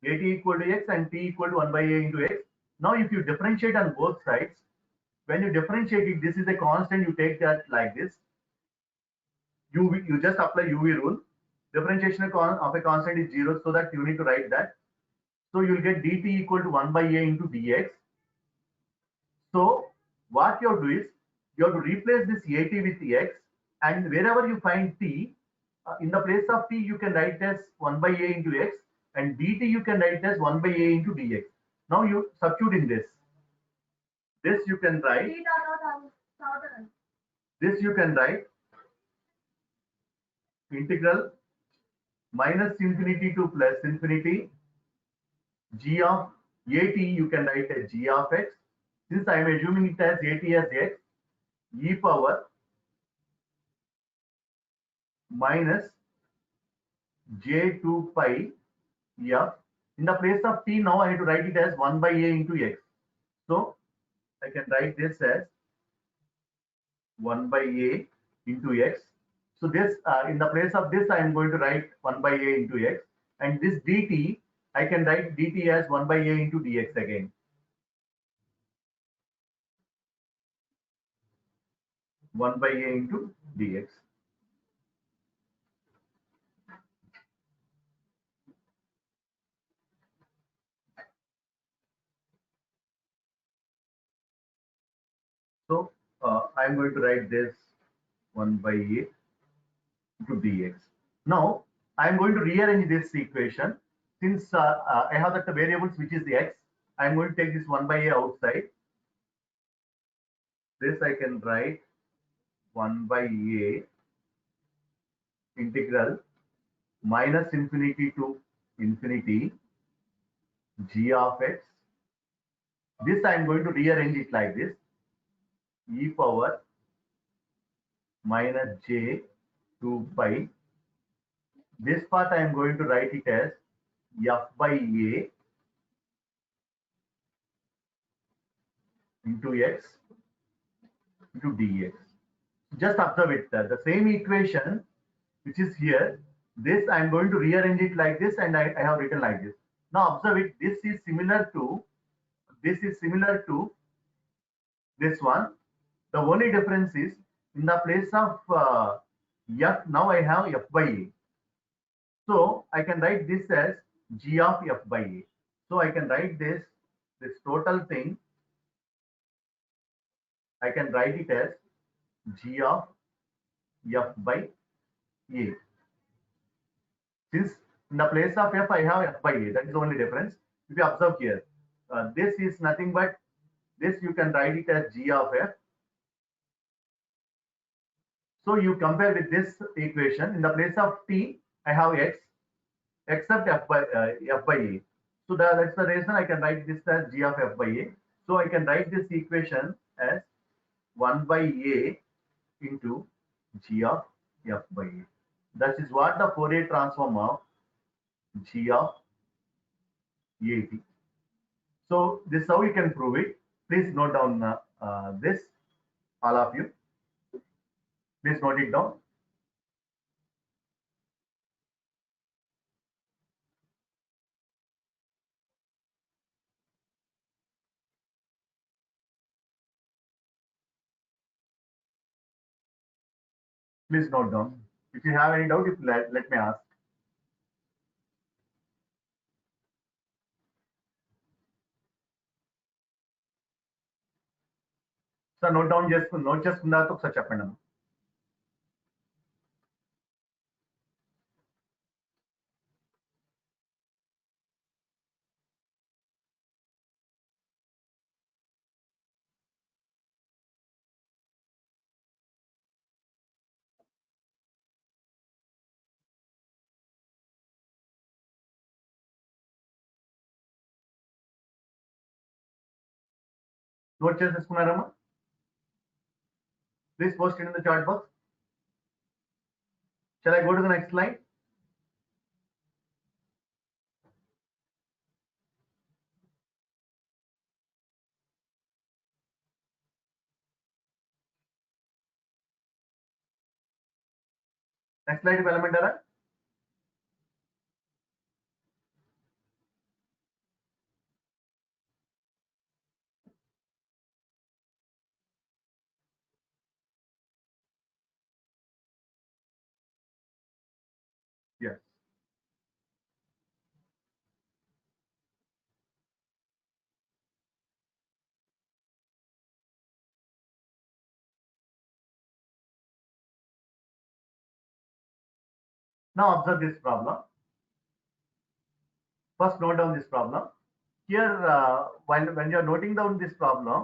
At equal to x and t equal to 1 by a into x. Now, if you differentiate on both sides, when you differentiate it, this is a constant, you take that like this. You just apply UV rule. Differentiation of a constant is 0, so that you need to write that. So you will get dt equal to 1 by a into dx. So what you have to do is you have to replace this at with x, and wherever you find t, in the place of t you can write as 1 by a into x, and dt you can write as 1 by a into dx. Now you substitute in this. This you can write. This you can write integral minus infinity to plus infinity g of at you can write as g of x. Since I am assuming it as at as x, e power minus j2 pi f. In the place of t, now I have to write it as 1 by a into x. So I can write this as 1 by a into x. So this in the place of this I am going to write 1 by a into x, and this dt I can write dt as 1 by a into dx again. 1 by a into dx. So I am going to write this 1 by a into dx. Now I am going to rearrange this equation. Since I have that variables which is x, I am going to take this 1 by a outside. This I can write 1 by a integral minus infinity to infinity g of x. This I am going to rearrange it like this, e power minus j 2 pi. This part I am going to write it as f by a into x into dx. Just observe it. The same equation which is here, this I am going to rearrange it like this, and I have written like this. Now observe it. This is similar to this one. The only difference is in the place of f, now I have f by a. So I can write this as g of f by a. So I can write this total thing. I can write it as g of f by a. Since in the place of f I have f by a, that is the only difference. If you observe here, this is nothing but this, you can write it as g of f. So you compare with this equation. In the place of t, I have x except f by a. So that's the reason I can write this as g of f by a. So I can write this equation as 1 by a into g of f by a. That is what the Fourier transform of g of at. So this is how you can prove it. Please note down this, all of you. Please note it down. Please note down. If you have any doubt, let me ask. Sir note చేసుకున్న తర్వాత ఒకసారి చెప్పండి అమ్మా. Note చేసేసుకున్నారమ్మా? Please post it in the chat box. Shall I go to the next slide? Next slide వెళ్ళమంటారా? Yes. Now observe this problem. First note down this problem. Here, when you are noting down this problem,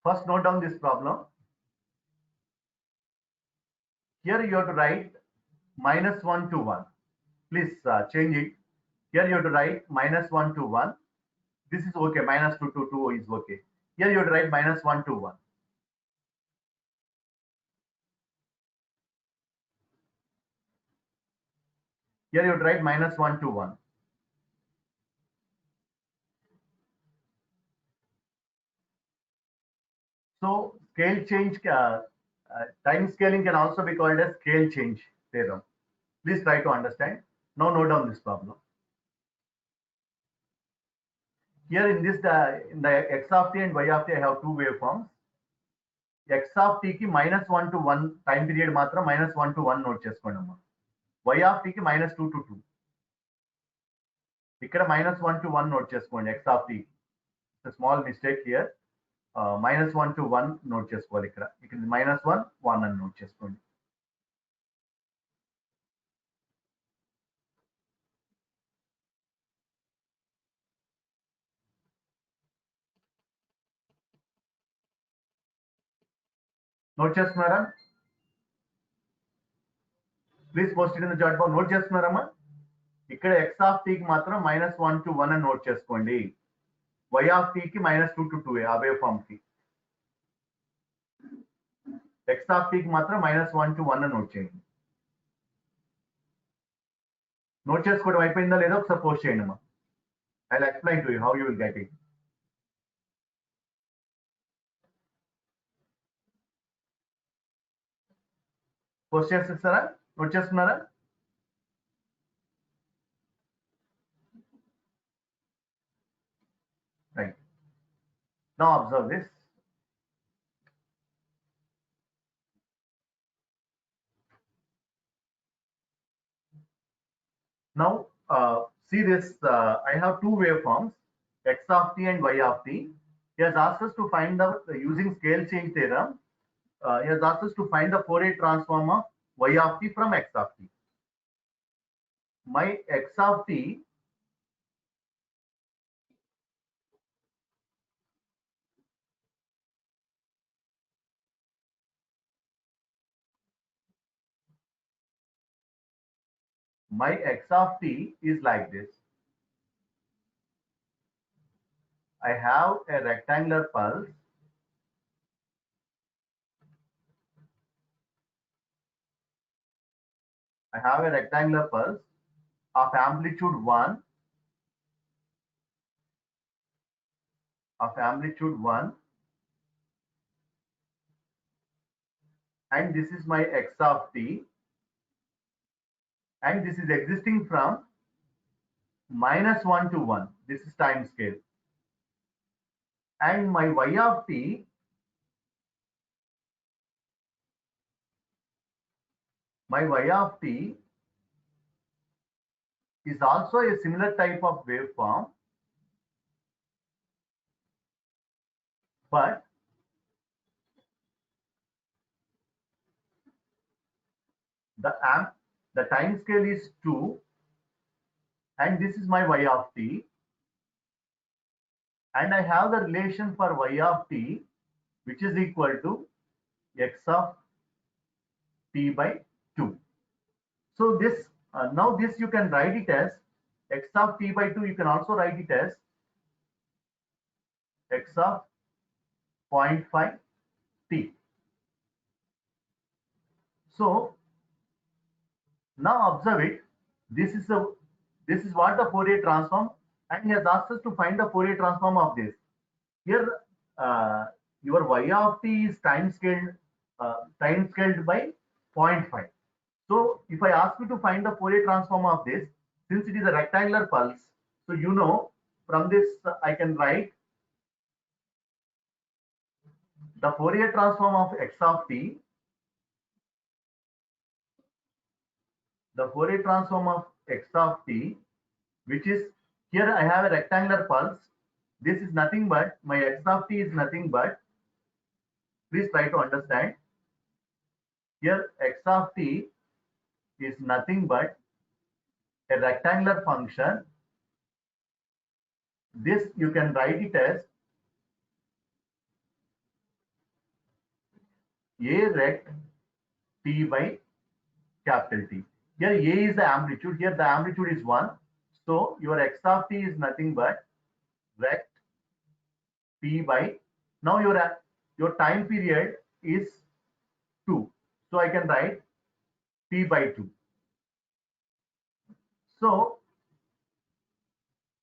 first note down this problem. Here you have to write -1 to 1. Please change it. Here you have to write -1 to 1. This is okay. -2 to 2 is okay. Here you have to write -1 to 1. Here you have to write -1 to 1. So scale change, time scaling can also be called as scale change theorem. Please try to understand. Now note down this problem. Here in this, in the x of t and y of t, I have two waveforms. X of t ki -1 to 1 time period matra -1 to 1 note చేసుకోండి అమ్మా. Y of t ki -2 to 2. ఇక్కడ -1 to 1 note చేసుకోండి x of t. It's a small mistake here. -1 to 1 note చేసుకోవాలి ఇక్కడ. ఇక్కడ -1 1 అని note చేసుకోండి. Note చేస్తున్నారా? Please post it in the chat box. Note చేస్తున్నారమ్మా? ఇక్కడ x of t కి మాత్రం -1 to 1 అని నోట్ చేసుకోండి. y of t కి -2 to 2 ఆ వేవ్ ఫార్మ్ కి. x of t కి మాత్రం -1 to 1 అని నోట్ చేయండి. నోట్ చేసుకోవడం అయిపోయిందా లేదా ఒకసారి పోస్ట్ చేయండి అమ్మా. I will explain to you how you will get it. Post చేస్తారా? నోట్ చేస్తున్నారా? Right. Now observe this. Now see this. I have two waveforms, x of t and y of t. He has asked us to find out using scale change theorem. He has asked us to find the Fourier transform of y of t from x of t. My x of t is like this. I have a rectangular pulse. I have a rectangular pulse of amplitude 1, and this is my x of t, and this is existing from -1 to 1. This is time scale. And my y of t my y of t is also a similar type of waveform, but the time scale is 2, and this is my y of t, and I have the relation for y of t, which is equal to x of t by 2. So this now this you can write it as x of t by 2. You can also write it as x of 0.5 t. So now observe it. This is what the Fourier transform, and he has asked us to find the Fourier transform of this. Here, your y of t is time scaled by 0.5. So if I ask you to find the Fourier transform of this, since it is a rectangular pulse, so you know from this I can write the Fourier transform of x of t, the Fourier transform of x of t, which is, here I have a rectangular pulse. This is nothing but, my x of t is nothing but, please try to understand. Here x of t is nothing but a rectangular function. This you can write it as a rect t by capital T. Here a is the amplitude, here the amplitude is 1. So your x of t is nothing but rect t by, now your time period is 2. So I can write t by 2. So,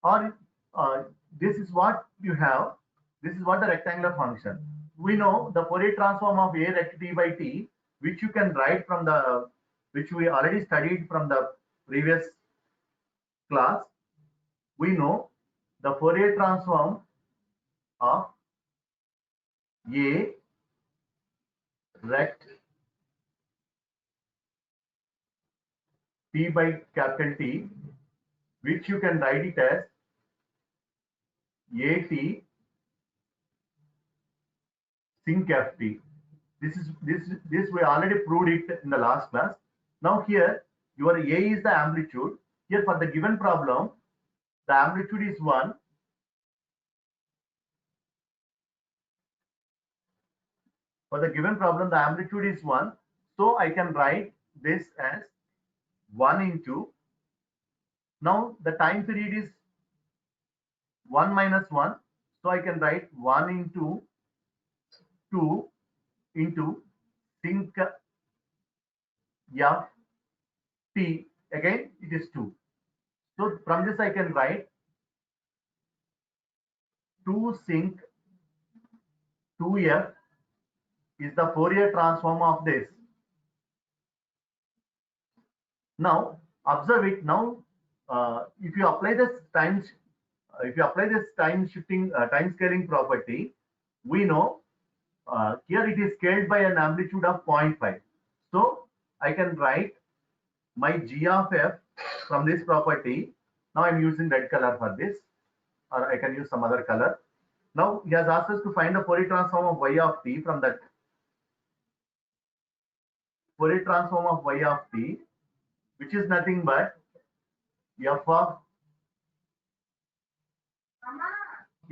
or this is what you have, this is what the rectangular function. We know the Fourier transform of a rect t by t, which you can write from the, which we already studied from the previous class. We know the Fourier transform of a rect t by capital T, which you can write it as at sinc ft. This we already proved it in the last class. Now here your a is the amplitude. Here for the given problem, the amplitude is 1. For the given problem, the amplitude is 1. So I can write this as 1 into, now the time period is 1 minus 1. So I can write 1 into 2 into sinc f t. Again, it is 2. So from this I can write 2 sinc 2f is the Fourier transform of this. Now observe it. Now if you apply this time shifting time scaling property, we know here it is scaled by an amplitude of 0.5. So I can write my g of f from this property. Now I'm using red color for this, or I can use some other color. Now he has asked us to find the Fourier transform of y of t. From that Fourier transform of y of t, which is nothing but f of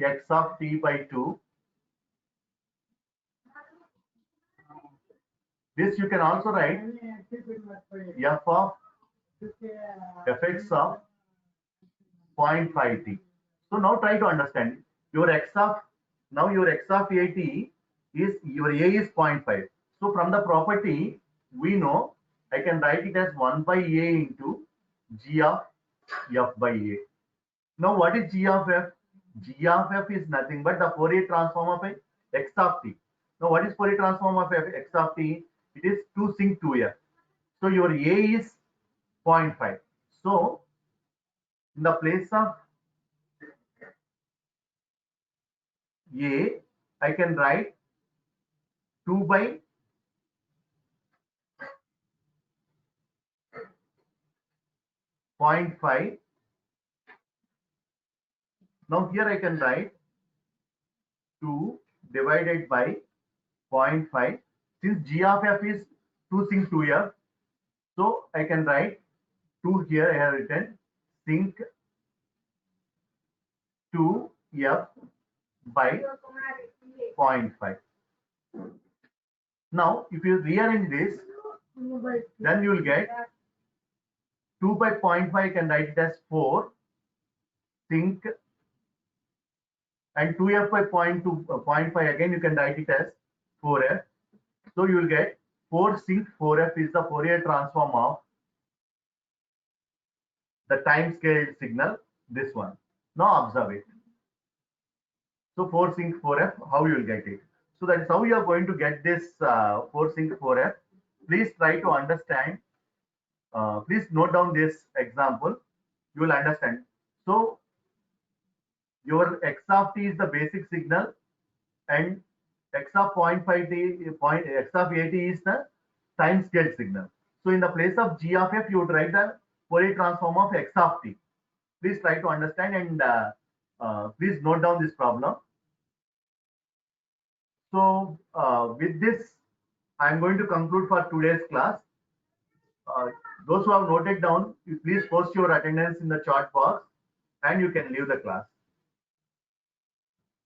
x of t by 2. This you can also write f of fx of 0.5 t. So now try to understand your x of, now your x of a t is, your a is 0.5. So from the property we know I can write it as 1 by a into g of f by a. Now what is g of f? G of f is nothing but the Fourier transform of x of t. Now what is Fourier transform of x of t? It is 2 sinc 2f. So your a is 0.5. So in the place of a, I can write 2 by 0.5. Now here I can write 2 divided by 0.5. Since g of f is 2 sinc 2f, so I can write 2 here. I have written sinc 2f by 0.5. Now, if you rearrange this, then you will get 2 by 0.5. I can write it as 4 sinc, and 2f by 0.5 again you can write it as 4f. So you will get 4 sinc 4f is the Fourier transform of the time scale signal, this one. Now observe it. So 4 sinc 4f, how you will get it? So that is how you are going to get this 4 sinc 4f. Please try to understand. Please note down this example. You will understand. So your x of t is the basic signal, and x of 0.5t, x of at is the time scale signal. So in the place of g of f, you would write the Fourier transform of x of t. Please try to understand, and please note down this problem. So with this, I am going to conclude for today's class. Those who have noted down, you please post your attendance in the chat box, and you can leave the class.